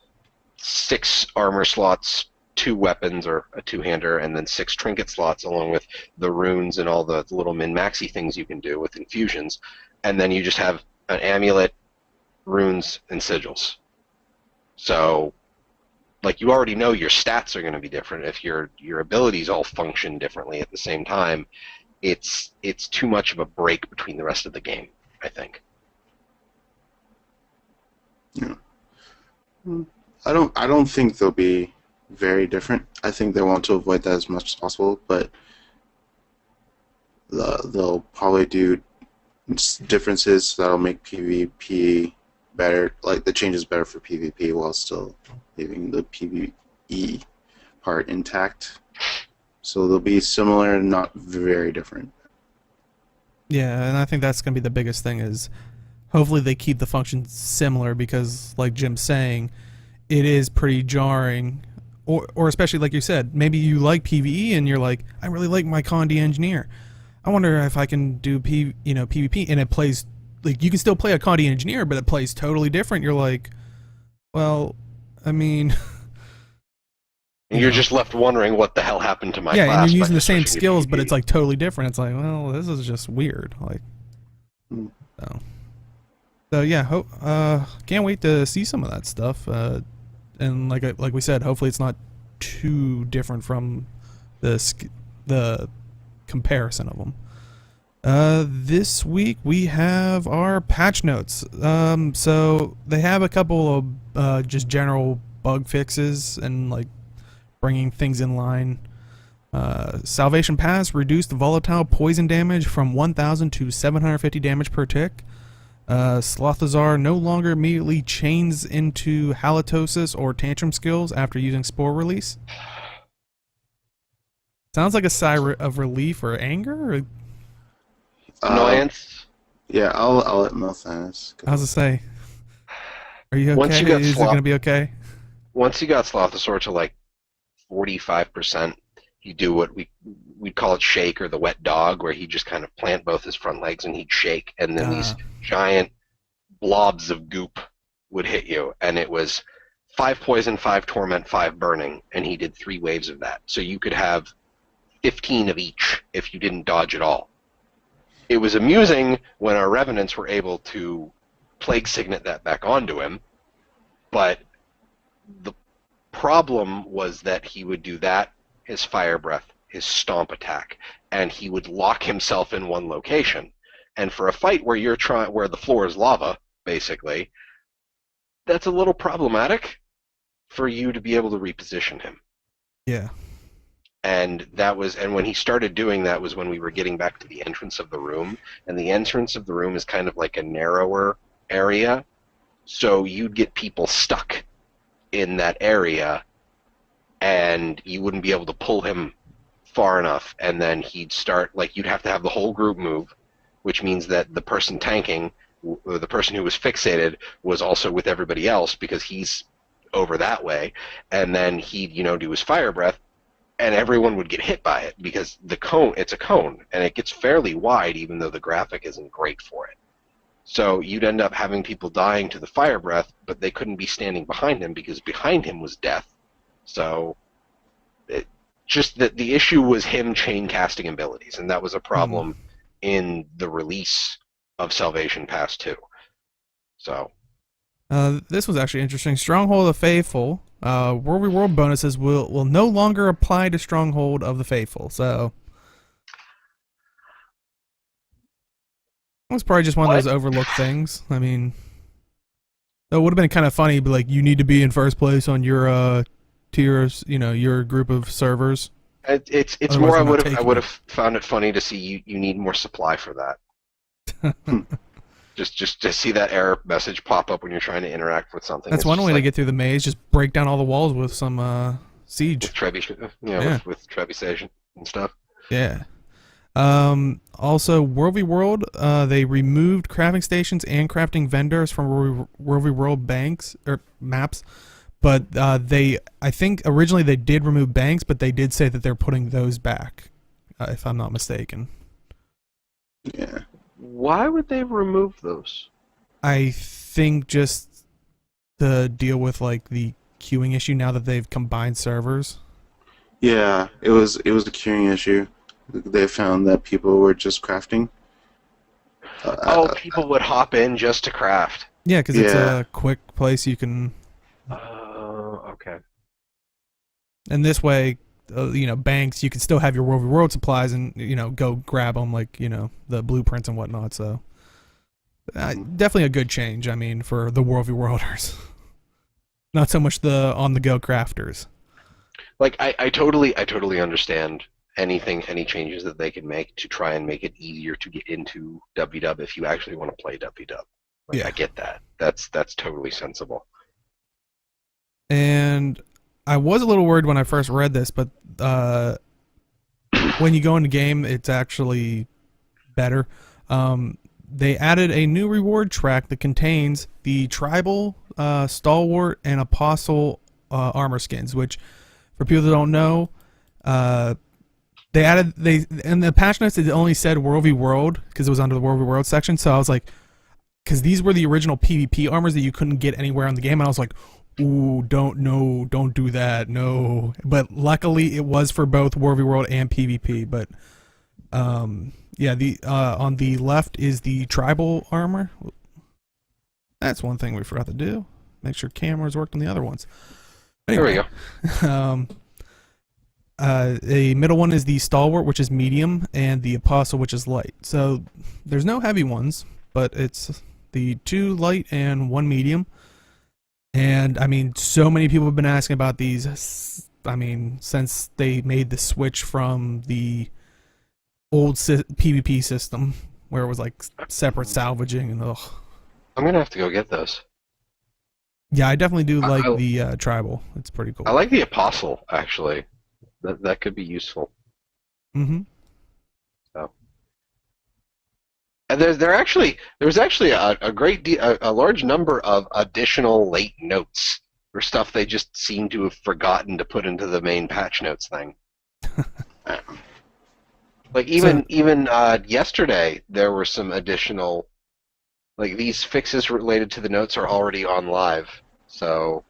6 armor slots, 2 weapons or a 2-hander, and then 6 trinket slots along with the runes and all the little min-maxy things you can do with infusions, and then you just have an amulet, runes, and sigils. So, like, you already know your stats are going to be different. If your abilities all function differently at the same time, it's too much of a break between the rest of the game, I think. Yeah. I don't think they'll be very different. I think they want to avoid that as much as possible, but they'll probably do differences that'll make PvP better, like the changes better for PvP while still leaving the PvE part intact. So they'll be similar, not very different. Yeah, and I think that's going to be the biggest thing is hopefully they keep the functions similar because, like Jim's saying, it is pretty jarring. Or especially, like you said, maybe you like PvE and you're like, I really like my Condi Engineer. I wonder if I can do PvP, and it plays, like, you can still play a Condi Engineer, but it plays totally different. You're like, well, I mean... And you're just left wondering what the hell happened to my class. Yeah, and you're using the same skills, but it's like totally different. It's like, well, this is just weird. Like, so yeah, can't wait to see some of that stuff. And like we said, hopefully it's not too different from the comparison of them. This week we have our patch notes. So they have a couple of just general bug fixes and like bringing things in line. Salvation Pass reduced volatile poison damage from 1,000 to 750 damage per tick. Slothazar no longer immediately chains into halitosis or tantrum skills after using spore release. Sounds like a sigh of relief or anger. Or... Annoyance. Yeah, I'll let Milthanis go. I was to say, are you okay? Is it going to be okay? Once you got Slothazar to like 45%, you do what we'd call it shake, or the wet dog, where he'd just kind of plant both his front legs and he'd shake, and then these giant blobs of goop would hit you, and it was 5 poison, 5 torment, 5 burning, and he did 3 waves of that. So you could have 15 of each if you didn't dodge at all. It was amusing when our Revenants were able to Plague Signet that back onto him, but the problem was that he would do that, his Fire Breath, his Stomp attack, and he would lock himself in one location. And for a fight where where the floor is lava, basically, that's a little problematic for you to be able to reposition him. Yeah. And when he started doing that was when we were getting back to the entrance of the room, and the entrance of the room is kind of like a narrower area, so you'd get people stuck in that area, and you wouldn't be able to pull him far enough, and then he'd start, like, you'd have to have the whole group move, which means that the person tanking, or the person who was fixated, was also with everybody else because he's over that way, and then he'd, do his Fire Breath, and everyone would get hit by it because it's a cone, and it gets fairly wide even though the graphic isn't great for it. So you'd end up having people dying to the Fire Breath, but they couldn't be standing behind him because behind him was death. So the issue was him chain casting abilities, and that was a problem in the release of Salvation Pass 2. So this was actually interesting. Stronghold of the Faithful, World Reward bonuses will no longer apply to Stronghold of the Faithful. So it was probably just one of those overlooked things. I mean, So it would have been kind of funny, but like you need to be in first place on your tiers, your group of servers. It's Otherwise more. they're not I taking would it. have found it funny to see you need more supply for that. Just to see that error message pop up when you're trying to interact with something. That's It's one just way to like, get through the maze. Just break down all the walls with some siege. with trebuchet, Yeah. with trebuchet and stuff. Yeah. Also, World v World, they removed crafting stations and crafting vendors from World v World banks or maps, but I think originally they did remove banks, but they did say that they're putting those back, if I'm not mistaken. Yeah. Why would they remove those? I think just to deal with like the queuing issue now that they've combined servers. Yeah, it was a queuing issue. They found that people were just crafting. People would hop in just to craft. Yeah, because it's Yeah. a quick place you can. Oh, okay. And this way, banks, you can still have your World v World supplies and, go grab them, like, the blueprints and whatnot. So, definitely a good change, I mean, for the World v Worlders. Not so much the on-the-go crafters. Like, I totally understand any changes that they can make to try and make it easier to get into WW if you actually want to play WW. Like, Yeah. I get that. That's totally sensible. And I was a little worried when I first read this, but when you go into game, it's actually better. They added a new reward track that contains the tribal, stalwart, and apostle armor skins, which, for people that don't know, in the patch notes it only said World v World because it was under the World v World section. So I was like, because these were the original PvP armors that you couldn't get anywhere in the game, and I was like, ooh, don't do that, no. But luckily it was for both World v World and PvP. But yeah, the on the left is the tribal armor. That's one thing we forgot to do. Make sure cameras worked on the other ones. Anyway, There we go. The middle one is the stalwart, which is medium, and the apostle, which is light. So there's no heavy ones, but it's the 2 light and 1 medium. And I mean, so many people have been asking about these. I mean, since they made the switch from the old PvP system, where it was like separate salvaging and ugh. I'm gonna have to go get those. Yeah, I definitely do like I- the tribal. It's pretty cool. I like the apostle actually. That could be useful. Mm-hmm. And there's actually a large number of additional late notes or stuff they just seem to have forgotten to put into the main patch notes thing. Like even yesterday there were some additional, like, these fixes related to the notes are already on live. So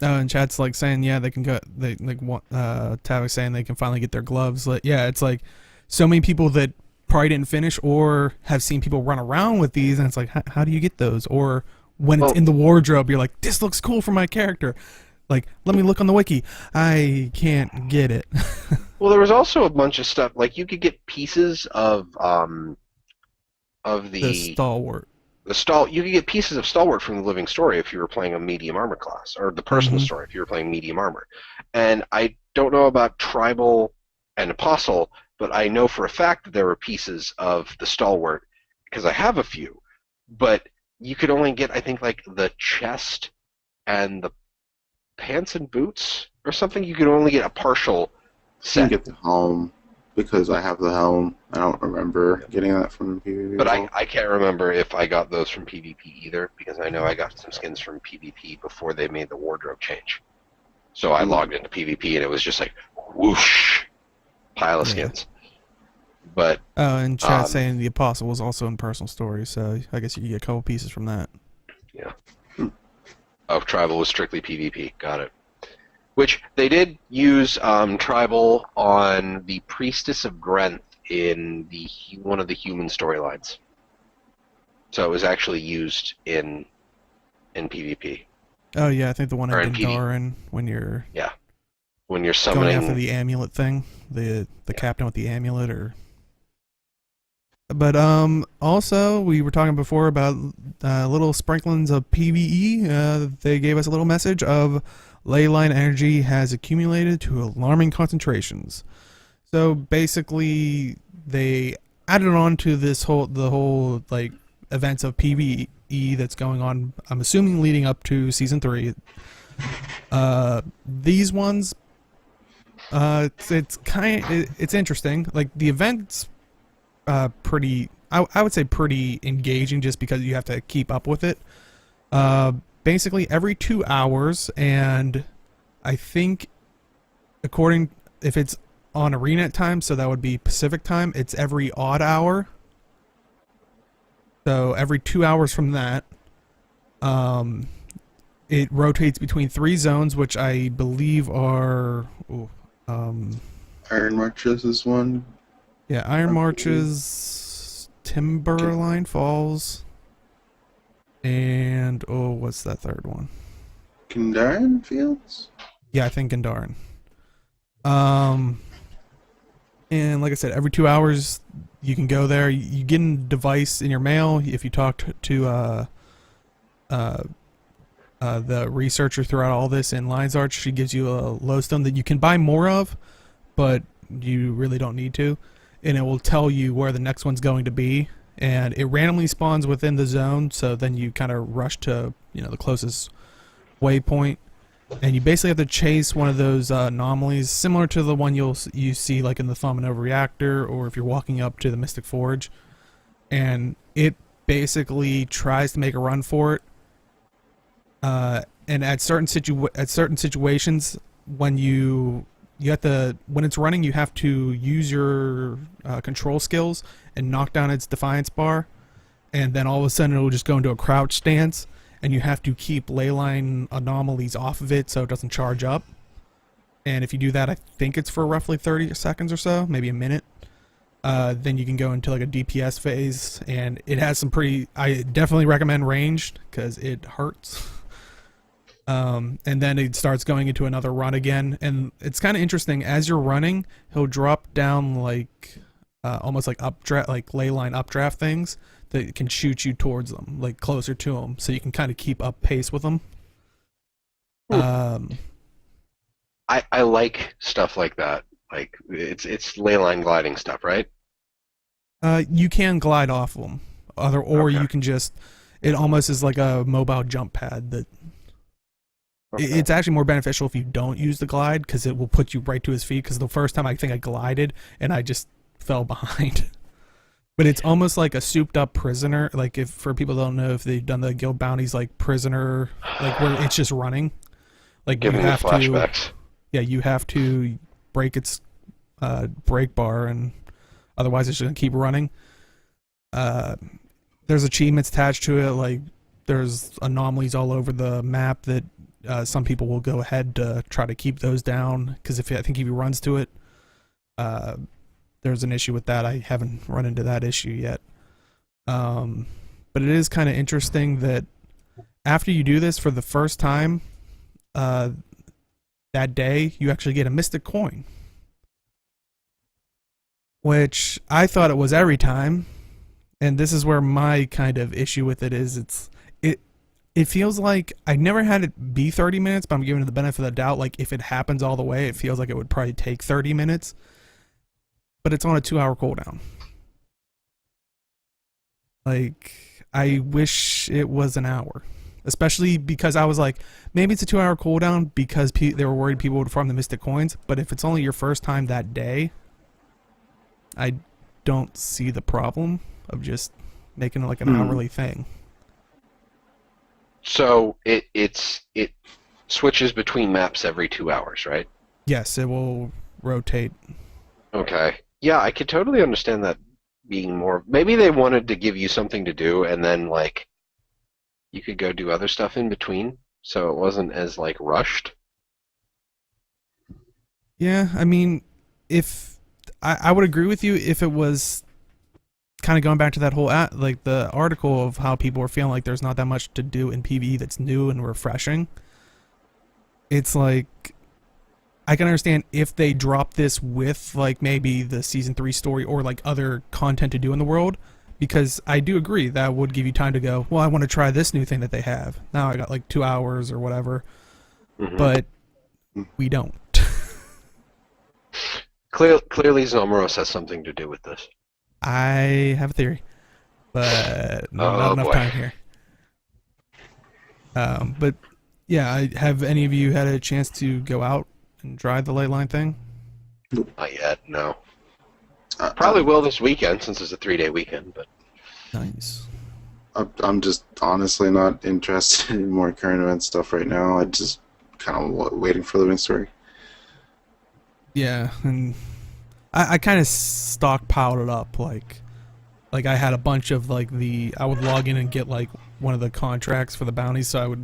Oh, and chat's like saying, yeah, they can go. They like Tavik saying they can finally get their gloves. Like, yeah, it's like so many people that probably didn't finish or have seen people run around with these, and it's like, how do you get those? Or when it's in the wardrobe, you're like, this looks cool for my character. Like, let me look on the wiki. I can't get it. well, there was also a bunch of stuff, like you could get pieces of The stalwart. you could get pieces of stalwart from the living story if you were playing a medium armor class, or the personal story if you were playing medium armor. And I don't know about tribal and apostle, but I know for a fact that there were pieces of the stalwart because I have a few. But you could only get, I think, like the chest and the pants and boots or something. You could only get a partial I set. can get the helm because I have the helm. I don't remember getting that from PvP. But I can't remember if I got those from PvP either, because I know I got some skins from PvP before they made the wardrobe change. So I logged into PvP and it was just like, whoosh, pile of skins. But And chat saying the apostle was also in personal story, so I guess you could get a couple pieces from that. yeah. Tribal was strictly PvP. Got it. Which they did use tribal on the Priestess of Grenth in one of the human storylines. So it was actually used in PvP. Oh yeah, I think the one Or in in PvP. Gandharan when you're When you're going summoning after the amulet thing, the captain with the amulet, or But also we were talking before about little sprinklings of PvE. They gave us a little message of Ley-Line energy has accumulated to alarming concentrations. So basically, they added on to the whole like events of PvE that's going on. I'm assuming leading up to season 3. These ones, it's interesting. Like the events pretty I would say pretty engaging just because you have to keep up with it. Basically every 2 hours, and I think according if it's on arena time, so that would be Pacific time, it's every odd hour. So every 2 hours from that, it rotates between 3 zones, which I believe are Iron Marches is one. yeah, Iron Marches, Timberline Falls, and what's that third one? Kindaran Fields? Yeah, I think Gandharan. And like I said, every 2 hours you can go there. You get a device in your mail if you talk to the researcher throughout all this in Lion's Arch. She gives you a lodestone that you can buy more of, but you really don't need to. And it will tell you where the next one's going to be, and it randomly spawns within the zone, so then you kind of rush to the closest waypoint, and you basically have to chase one of those anomalies similar to the one you see like in the Thaumanova reactor, or if you're walking up to the Mystic Forge, and it basically tries to make a run for it, and at certain situations when when it's running, you have to use your control skills and knock down its defiance bar, and then all of a sudden it will just go into a crouch stance, and you have to keep Ley-Line anomalies off of it so it doesn't charge up. And if you do that, I think it's for roughly 30 seconds or so, maybe a minute. Then you can go into like a DPS phase, and it has some I definitely recommend ranged because it hurts. And then it starts going into another run again, and it's kind of interesting. As you're running, he'll drop down like almost like updraft, like Ley-Line updraft things that can shoot you towards them, like closer to them, so you can kind of keep up pace with them. I like stuff like that. Like it's Ley-Line gliding stuff, right? You can glide off of them, or Okay. you can just. It almost is like a mobile jump pad that. Okay. It's actually more beneficial if you don't use the glide, because it will put you right to his feet. Because the first time I think I glided and I just fell behind. But it's almost like a souped up prisoner. Like if for people who don't know if they've done the guild bounties, like prisoner, like where it's just running. Like Giving you me have flashbacks. you have to break its break bar, and otherwise it's just gonna keep running. There's achievements attached to it. Like there's anomalies all over the map that. Some people will go ahead to try to keep those down, because I think if he runs to it, there's an issue with that. I haven't run into that issue yet. But it is kind of interesting that after you do this for the first time, that day, you actually get a mystic coin. Which I thought it was every time, and this is where my kind of issue with it is. It feels like I never had it be 30 minutes, but I'm giving it the benefit of the doubt. Like if it happens all the way, it feels like it would probably take 30 minutes. But it's on a 2-hour cooldown. Like I wish it was an hour, especially because I was like, maybe it's a 2-hour cooldown because they were worried people would farm the mystic coins. But if it's only your first time that day, I don't see the problem of just making it like an hourly thing. So it switches between maps every 2 hours, right? Yes, it will rotate. Okay. Yeah, I could totally understand that being more. Maybe they wanted to give you something to do, and then like you could go do other stuff in between, so it wasn't as like rushed. Yeah, I mean, if I would agree with you if it was kind of going back to that whole like the article of how people were feeling like there's not that much to do in PvE that's new and refreshing. It's like I can understand if they drop this with like maybe the season 3 story or like other content to do in the world, because I do agree that would give you time to go, well, I want to try this new thing that they have. Now I got like 2 hours or whatever, but we don't. Clearly, Zomoros has something to do with this. I have a theory, but not enough time here. But yeah, have any of you had a chance to go out and try the Ley-Line thing? Not yet, no. Probably will this weekend since it's a 3-day weekend. But nice. I'm just honestly not interested in more current event stuff right now. I just kind of waiting for the main story. Yeah, and I kind of stockpiled it up. Like I had a bunch of like I would log in and get like one of the contracts for the bounties, so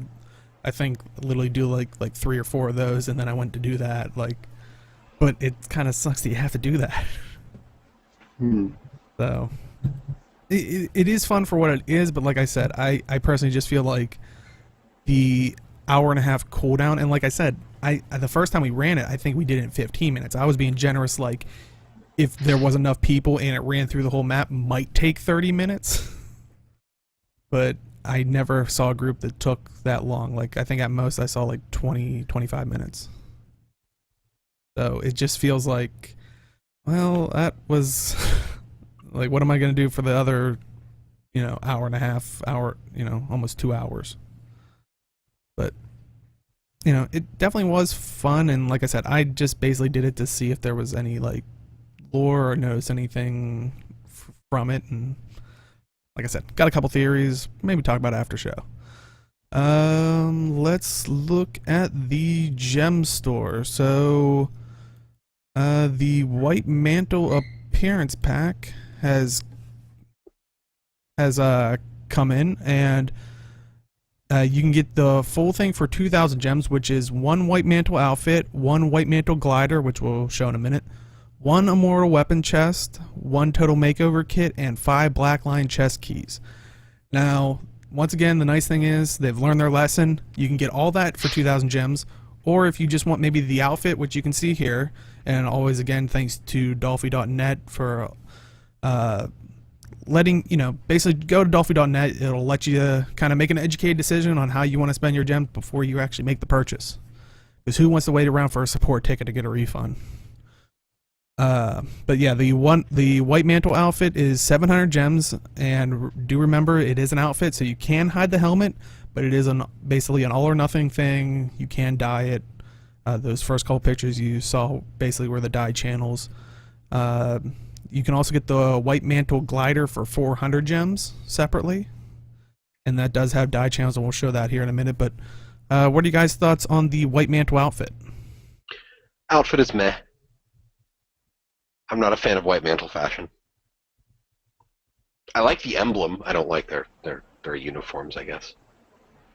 I think literally do like 3 or 4 of those, and then I went to do that. But it kind of sucks that you have to do that. So it is fun for what it is, but like I said, I personally just feel like the hour-and-a-half cooldown, and like I said, the first time we ran it, I think we did it in 15 minutes. I was being generous, like if there was enough people and it ran through the whole map, might take 30 minutes. But I never saw a group that took that long. Like I think at most I saw like 20-25 minutes. So it just feels like, well, that was like, what am I going to do for the other, hour-and-a-half, almost 2 hours? But it definitely was fun, and like I said, I just basically did it to see if there was any like lore or notice anything from it, and like I said, got a couple theories, maybe talk about it after show. Let's look at the Gemstore. So the White Mantle appearance pack has come in, and you can get the full thing for 2,000 gems, which is 1 White Mantle outfit, 1 White Mantle glider, which we'll show in a minute, 1 immortal weapon chest, 1 total makeover kit, and 5 black line chest keys. Now, once again, the nice thing is they've learned their lesson. You can get all that for 2,000 gems, or if you just want maybe the outfit, which you can see here, and always again thanks to Dolphy.net for letting, basically go to Dolphy.net. It'll let you kind of make an educated decision on how you want to spend your gems before you actually make the purchase. Because who wants to wait around for a support ticket to get a refund? But yeah, the White Mantle outfit is 700 gems, and do remember it is an outfit, so you can hide the helmet, but it is basically an all or nothing thing. You can dye it. Those first couple pictures you saw basically were the dye channels. You can also get the White Mantle glider for 400 gems separately, and that does have dye channels, and we'll show that here in a minute. But what are you guys' thoughts on the White Mantle outfit? Outfit is meh. I'm not a fan of White Mantle fashion. I like the emblem. I don't like their uniforms, I guess.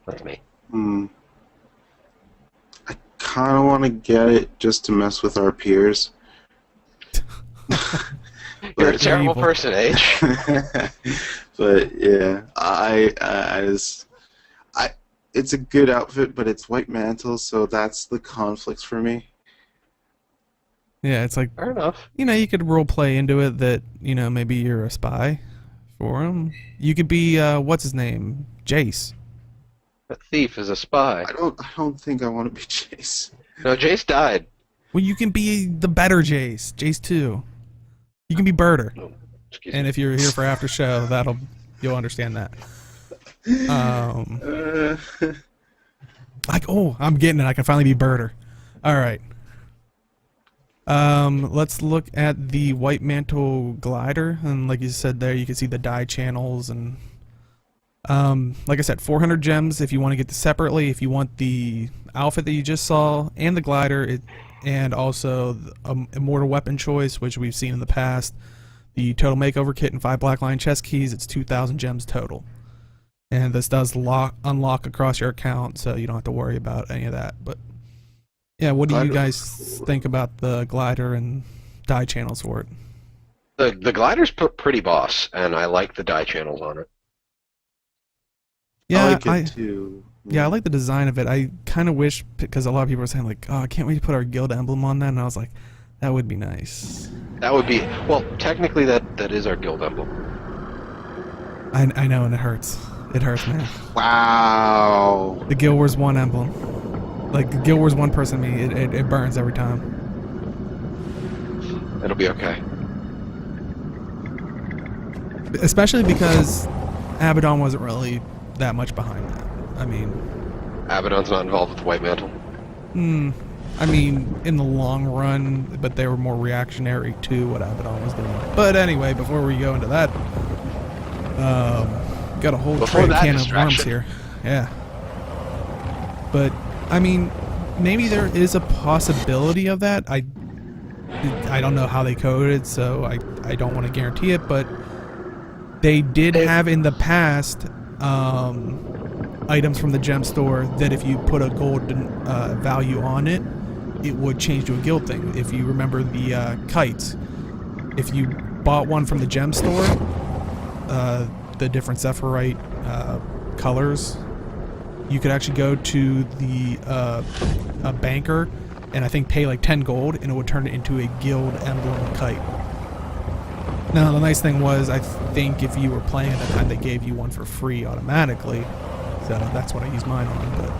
That's me. I kind of want to get it just to mess with our peers. You're a terrible person, H. But yeah, it's a good outfit, but it's White Mantle, so that's the conflict for me. Yeah, it's like, fair enough. You could role play into it that, maybe you're a spy for him. You could be, what's his name? Jace. A thief is a spy. I don't think I want to be Jace. No, Jace died. Well, you can be the better Jace. Jace 2. You can be Birder. Oh, and if you're here for after show, you'll understand that. I'm getting it. I can finally be Birder. All right. Let's look at the White Mantle glider, and like you said there, you can see the dye channels, and like I said, 400 gems if you want to get this separately. If you want the outfit that you just saw and the glider, and also the immortal weapon choice, which we've seen in the past, the total makeover kit and 5 black line chest keys, it's 2,000 gems total. And this does unlock across your account, so you don't have to worry about any of that. But yeah, what do you guys think about the glider and dye channels for it? The glider's pretty boss, and I like the dye channels on it. Yeah, I like it too. Yeah, I like the design of it. I kind of wish, because a lot of people are saying like, "Oh, can't we put our guild emblem on that?" And I was like, that would be nice. That would be, well, technically that is our guild emblem. I know, and it hurts. It hurts, man. Wow. The Guild Wars 1 emblem. Like, the Guild Wars 1 person me, it burns every time. It'll be okay. Especially because Abaddon wasn't really that much behind that. I mean... Abaddon's not involved with the White Mantle. I mean, in the long run, but they were more reactionary to what Abaddon was doing. But anyway, before we go into that, got a whole can of worms here. Yeah. But, I mean, maybe there is a possibility of that. I don't know how they coded, so I don't want to guarantee it, but they did have in the past items from the Gemstore that if you put a golden value on it, it would change to a guild thing. If you remember the kites, if you bought one from the Gemstore, the different Zephyrite colors, you could actually go to the a banker and I think pay like 10 gold and it would turn it into a guild emblem kite. Now the nice thing was, I think if you were playing at the time, they gave you one for free automatically, so that's what I used mine on. But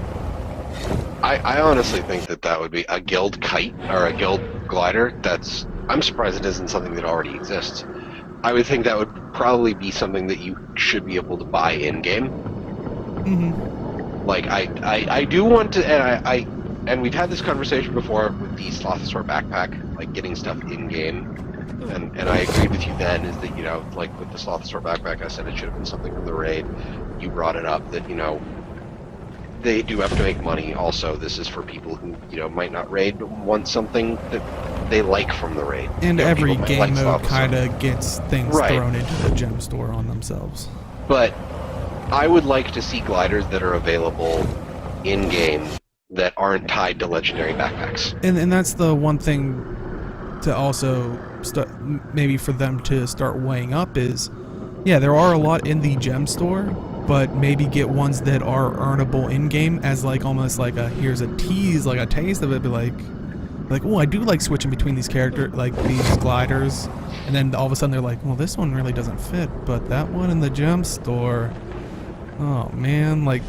I honestly think that would be a guild kite or a guild glider. I'm surprised it isn't something that already exists. I would think that would probably be something that you should be able to buy in game. Like I do want to, and we've had this conversation before with the Slothosaur backpack, like getting stuff in game. And I agreed with you then, is that, you know, like with the Slothosaur backpack, I said it should have been something from the raid. You brought it up that, you know, they do have to make money. Also, this is for people who, you know, might not raid, but want something that they like from the raid. And you know, every game like mode kind of gets things thrown into the Gemstore on themselves. But I would like to see gliders that are available in-game that aren't tied to legendary backpacks. And that's the one thing to also maybe for them to start weighing up is, yeah, there are a lot in the Gemstore, but maybe get ones that are earnable in-game as like almost like a here's a tease, like a taste of it, be like oh, I do like switching between these characters, like these gliders, and then all of a sudden they're like, well, this one really doesn't fit, but that one in the Gemstore, oh man, like,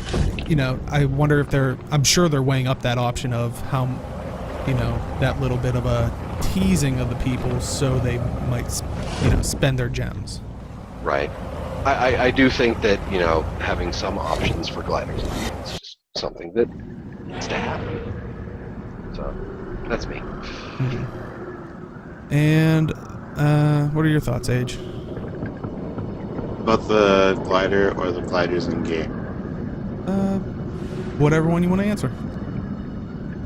you know, I wonder if I'm sure they're weighing up that option of how, you know, that little bit of a teasing of the people so they might, you know, spend their gems. Right. I do think that, you know, having some options for gliders is just something that needs to happen. So, that's me. And, what are your thoughts, Age? About the glider or the gliders in game? Whatever one you want to answer.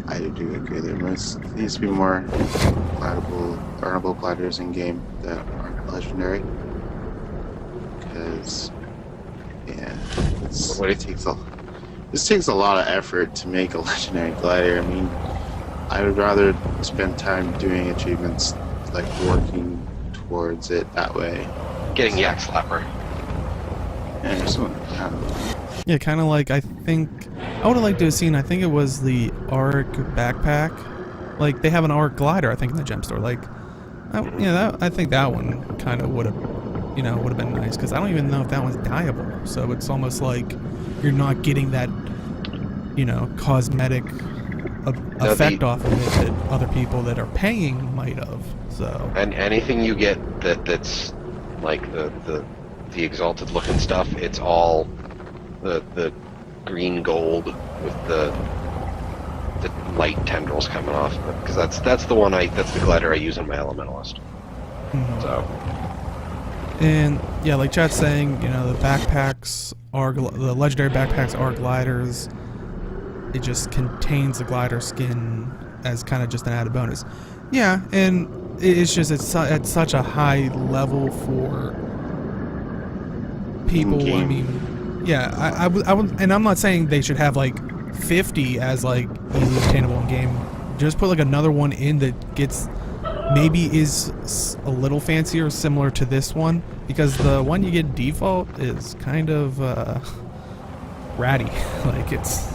I do agree there needs to be more earnable gliders in game that aren't legendary. Because, yeah, this takes a lot of effort to make a legendary glider. I mean, I would rather spend time doing achievements, like working towards it that way. Getting Yak Slapper. And I don't know. Yeah, kind of like, I think, I would have liked to have seen, I think it was the Arc backpack. Like, they have an Arc glider, I think, in the Gemstore. Like, I think that one kind of would have, you know, would have been nice, because I don't even know if that one's dyeable. So it's almost like you're not getting that, you know, cosmetic effect off of it that other people that are paying might have. So. And anything you get that's like the exalted looking stuff, it's all the green gold with the light tendrils coming off, because that's the one that's the glider I use in my elementalist. So. And yeah, like chat's saying, you know, the backpacks are the legendary backpacks are gliders. It just contains the glider skin as kind of just an added bonus. Yeah, and it's just it's at such a high level for people. I mean, yeah, I would, and I'm not saying they should have like 50 as like easily obtainable in game. Just put like another one in that gets maybe is a little fancier, similar to this one, because the one you get default is kind of ratty. Like it's,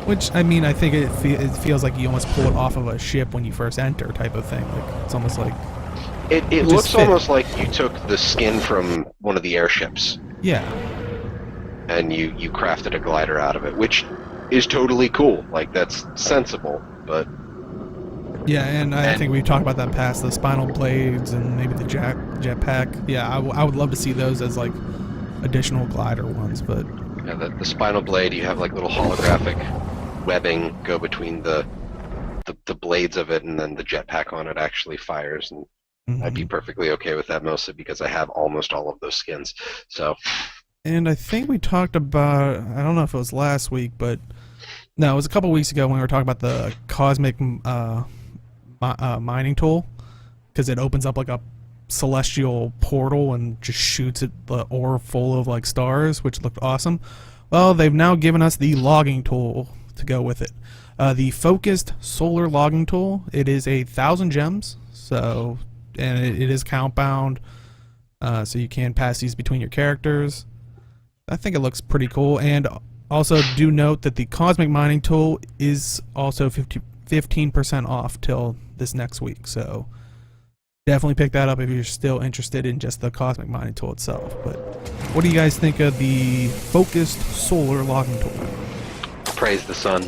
which I mean, I think it feels like you almost pull it off of a ship when you first enter, type of thing. Like it's almost like it looks almost like you took the skin from one of the airships. Yeah. And you crafted a glider out of it, which is totally cool. Like that's sensible, but. Yeah, and I think we've talked about that past, the spinal blades and maybe the jetpack. Yeah, I would love to see those as like additional glider ones, but yeah, the spinal blade, you have like little holographic webbing go between the blades of it, and then the jetpack on it actually fires, and I'd be perfectly okay with that, mostly because I have almost all of those skins. So. And I think we talked about, I don't know if it was last week, but no, it was a couple weeks ago when we were talking about the cosmic mining tool, because it opens up like a celestial portal and just shoots the ore full of like stars, which looked awesome. Well, they've now given us the logging tool to go with it. The focused solar logging tool. It is 1,000 gems, so, and it is count bound, so you can pass these between your characters. I think it looks pretty cool. And also do note that the cosmic mining tool is also 15% off till this next week, so definitely pick that up if you're still interested in just the cosmic mining tool itself. But what do you guys think of the focused solar logging tool? Praise the sun.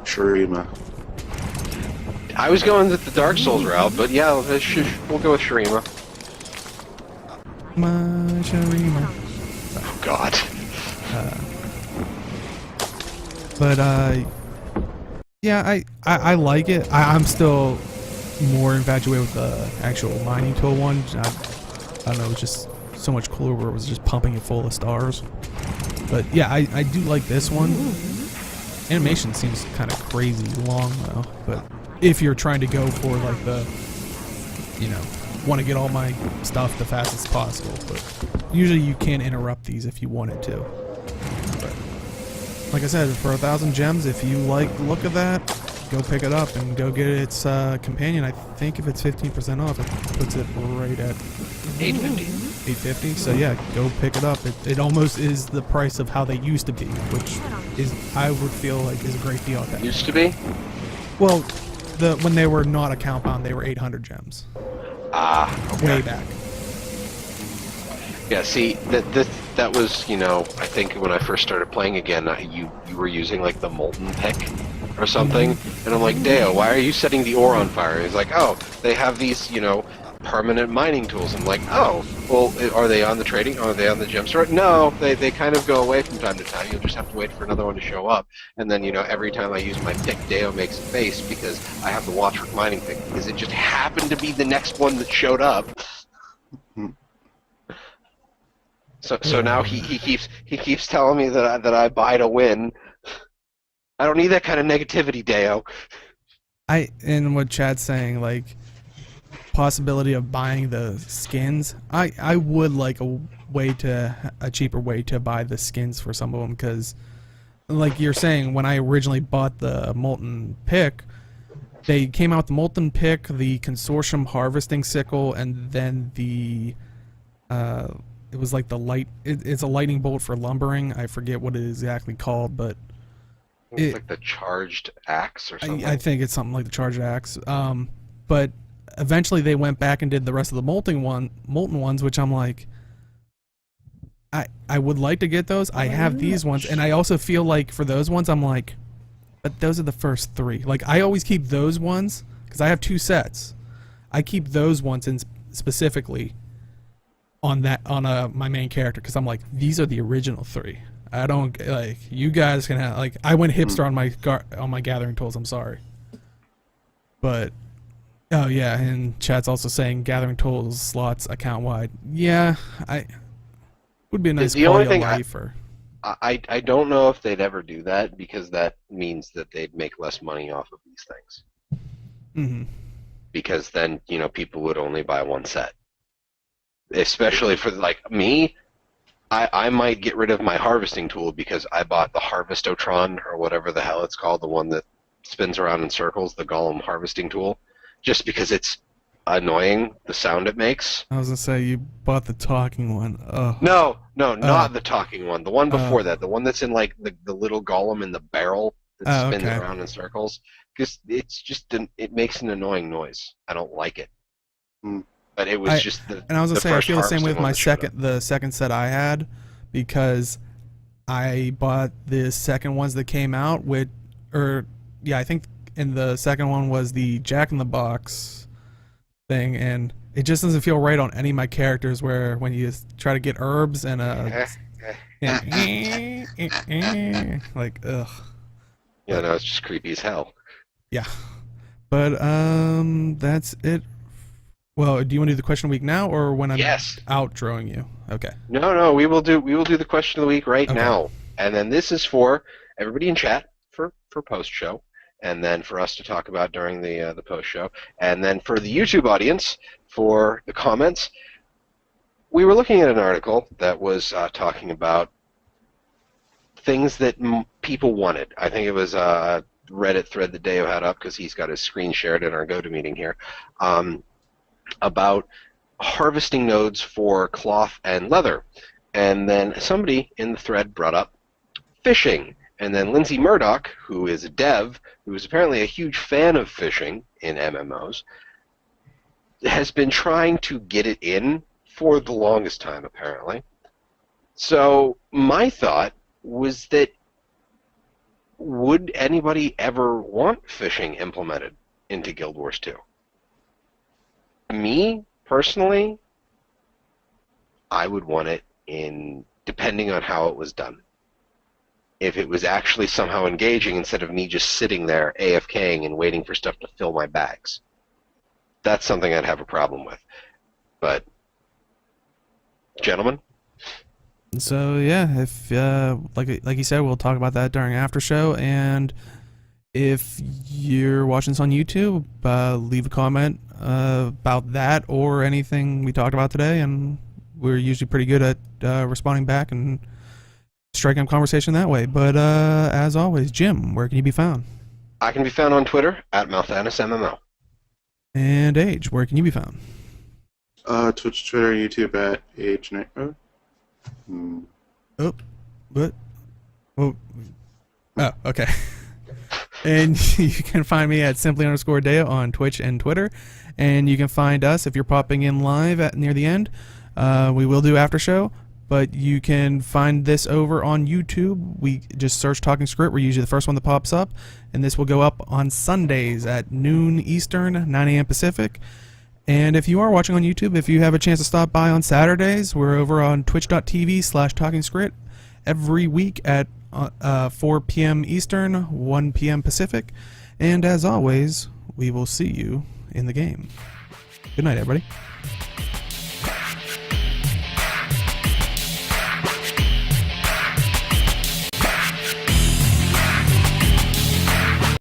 Shurima. I was going with the Dark Souls route, but yeah, we'll go with Shurima. My Shurima. Oh God. Yeah, I like it. I'm still more infatuated with the actual mining tool one. I don't know, it was just so much cooler where it was just pumping it full of stars. But yeah, I do like this one. Animation seems kind of crazy long though, but if you're trying to go for like the, you know, want to get all my stuff the fastest possible, but usually you can interrupt these if you wanted to. But like I said, for 1,000 gems, if you like the look of that, go pick it up and go get its companion. I think if it's 15% off, it puts it right at $8.50. So yeah, go pick it up. It almost is the price of how they used to be, which is, I would feel like, is a great deal at that. Used to be? Well, when they were not account bound, they were 800 gems. Ah, okay. Way back. Yeah, see, that was, you know, I think when I first started playing again, you were using like the molten pick or something, and I'm like, Deo, why are you setting the ore on fire? He's like, oh, they have these, you know, permanent mining tools. I'm like, oh, well, are they on the trading? Are they on the Gemstore? No, they kind of go away from time to time. You'll just have to wait for another one to show up. And then, you know, every time I use my pick, Deo makes a face because I have the Watchwork mining pick, because it just happened to be the next one that showed up. So now he keeps telling me that I buy to win. I don't need that kind of negativity, Deo. And what Chad's saying, like, possibility of buying the skins, I would like a cheaper way to buy the skins for some of them, because like you're saying, when I originally bought the molten pick, they came out with the molten pick, the consortium harvesting sickle, and then the it was like the it's a lightning bolt for lumbering. I forget what it is exactly called, but it's like the charged axe or something. I think it's something like the charged axe. But eventually they went back and did the rest of the molten ones, which I'm like, I would like to get those. I have these ones, and I also feel like for those ones, I'm like, but those are the first three. Like, I always keep those ones because I have 2 sets. I keep those ones in specifically on my main character, because I'm like, these are the original 3. I don't, like, you guys can have, like, I went hipster on my gathering tools. I'm sorry, but oh yeah, and chat's also saying gathering tools slots account wide. Yeah, would be a nice quality of life. I don't know if they'd ever do that, because that means that they'd make less money off of these things. Mm-hmm. Because then, you know, people would only buy 1 set. Especially for, like, me, I might get rid of my harvesting tool because I bought the Harvestotron, or whatever the hell it's called, the one that spins around in circles, the Golem harvesting tool, just because it's annoying, the sound it makes. I was gonna say you bought the talking one. Oh. No, not the talking one. The one before Oh. that. The one that's in like the little golem in the barrel that Oh, spins okay. around in circles. Because it's just it makes an annoying noise. I don't like it. Hmm. But it was just the. And I was gonna the say I first feel the same way with harvesting my one that showed up. the second set I had, because I bought the second ones that came out with, I think in the second one was the Jack in the Box thing, and it just doesn't feel right on any of my characters. Where when you try to get herbs and like ugh. Yeah, no, it's just creepy as hell. Yeah. But that's it. Well, do you want to do the question of the week now, or when I'm Yes. outroing you? Okay. No, we will do the question of the week right Okay. now. And then this is for everybody in chat for post show, and then for us to talk about during the post show, and then for the YouTube audience for the comments. We were looking at an article that was talking about things that people wanted. I think it was a Reddit thread that Deo had up because he's got his screen shared in our GoToMeeting here, about harvesting nodes for cloth and leather. And then somebody in the thread brought up fishing. And then Lindsay Murdoch, who is a dev, who is apparently a huge fan of fishing in MMOs, has been trying to get it in for the longest time, apparently. So my thought was that would anybody ever want fishing implemented into Guild Wars 2? Me, personally, I would want it in, depending on how it was done. If it was actually somehow engaging instead of me just sitting there AFKing and waiting for stuff to fill my bags. That's something I'd have a problem with. But, gentlemen? So yeah, if like you said, we'll talk about that during after show. And if you're watching this on YouTube, leave a comment about that or anything we talked about today, and we're usually pretty good at responding back and striking up conversation that way. But as always, Jim, where can you be found? I can be found on Twitter at MouthanusMMO. And Age, where can you be found? Twitch, Twitter, YouTube at AgeNight. Oh, what? Oh, okay. And you can find me at simply_Deo on Twitch and Twitter. And you can find us if you're popping in live at near the end. We will do after show, but you can find this over on YouTube. We just search Talking Skritt. We're usually the first one that pops up. And this will go up on Sundays at noon Eastern, 9 a.m. Pacific. And if you are watching on YouTube, if you have a chance to stop by on Saturdays, we're over on twitch.tv/TalkingSkrit every week at 4 p.m. Eastern, 1 p.m. Pacific. And as always, we will see you in the game. Good night, everybody.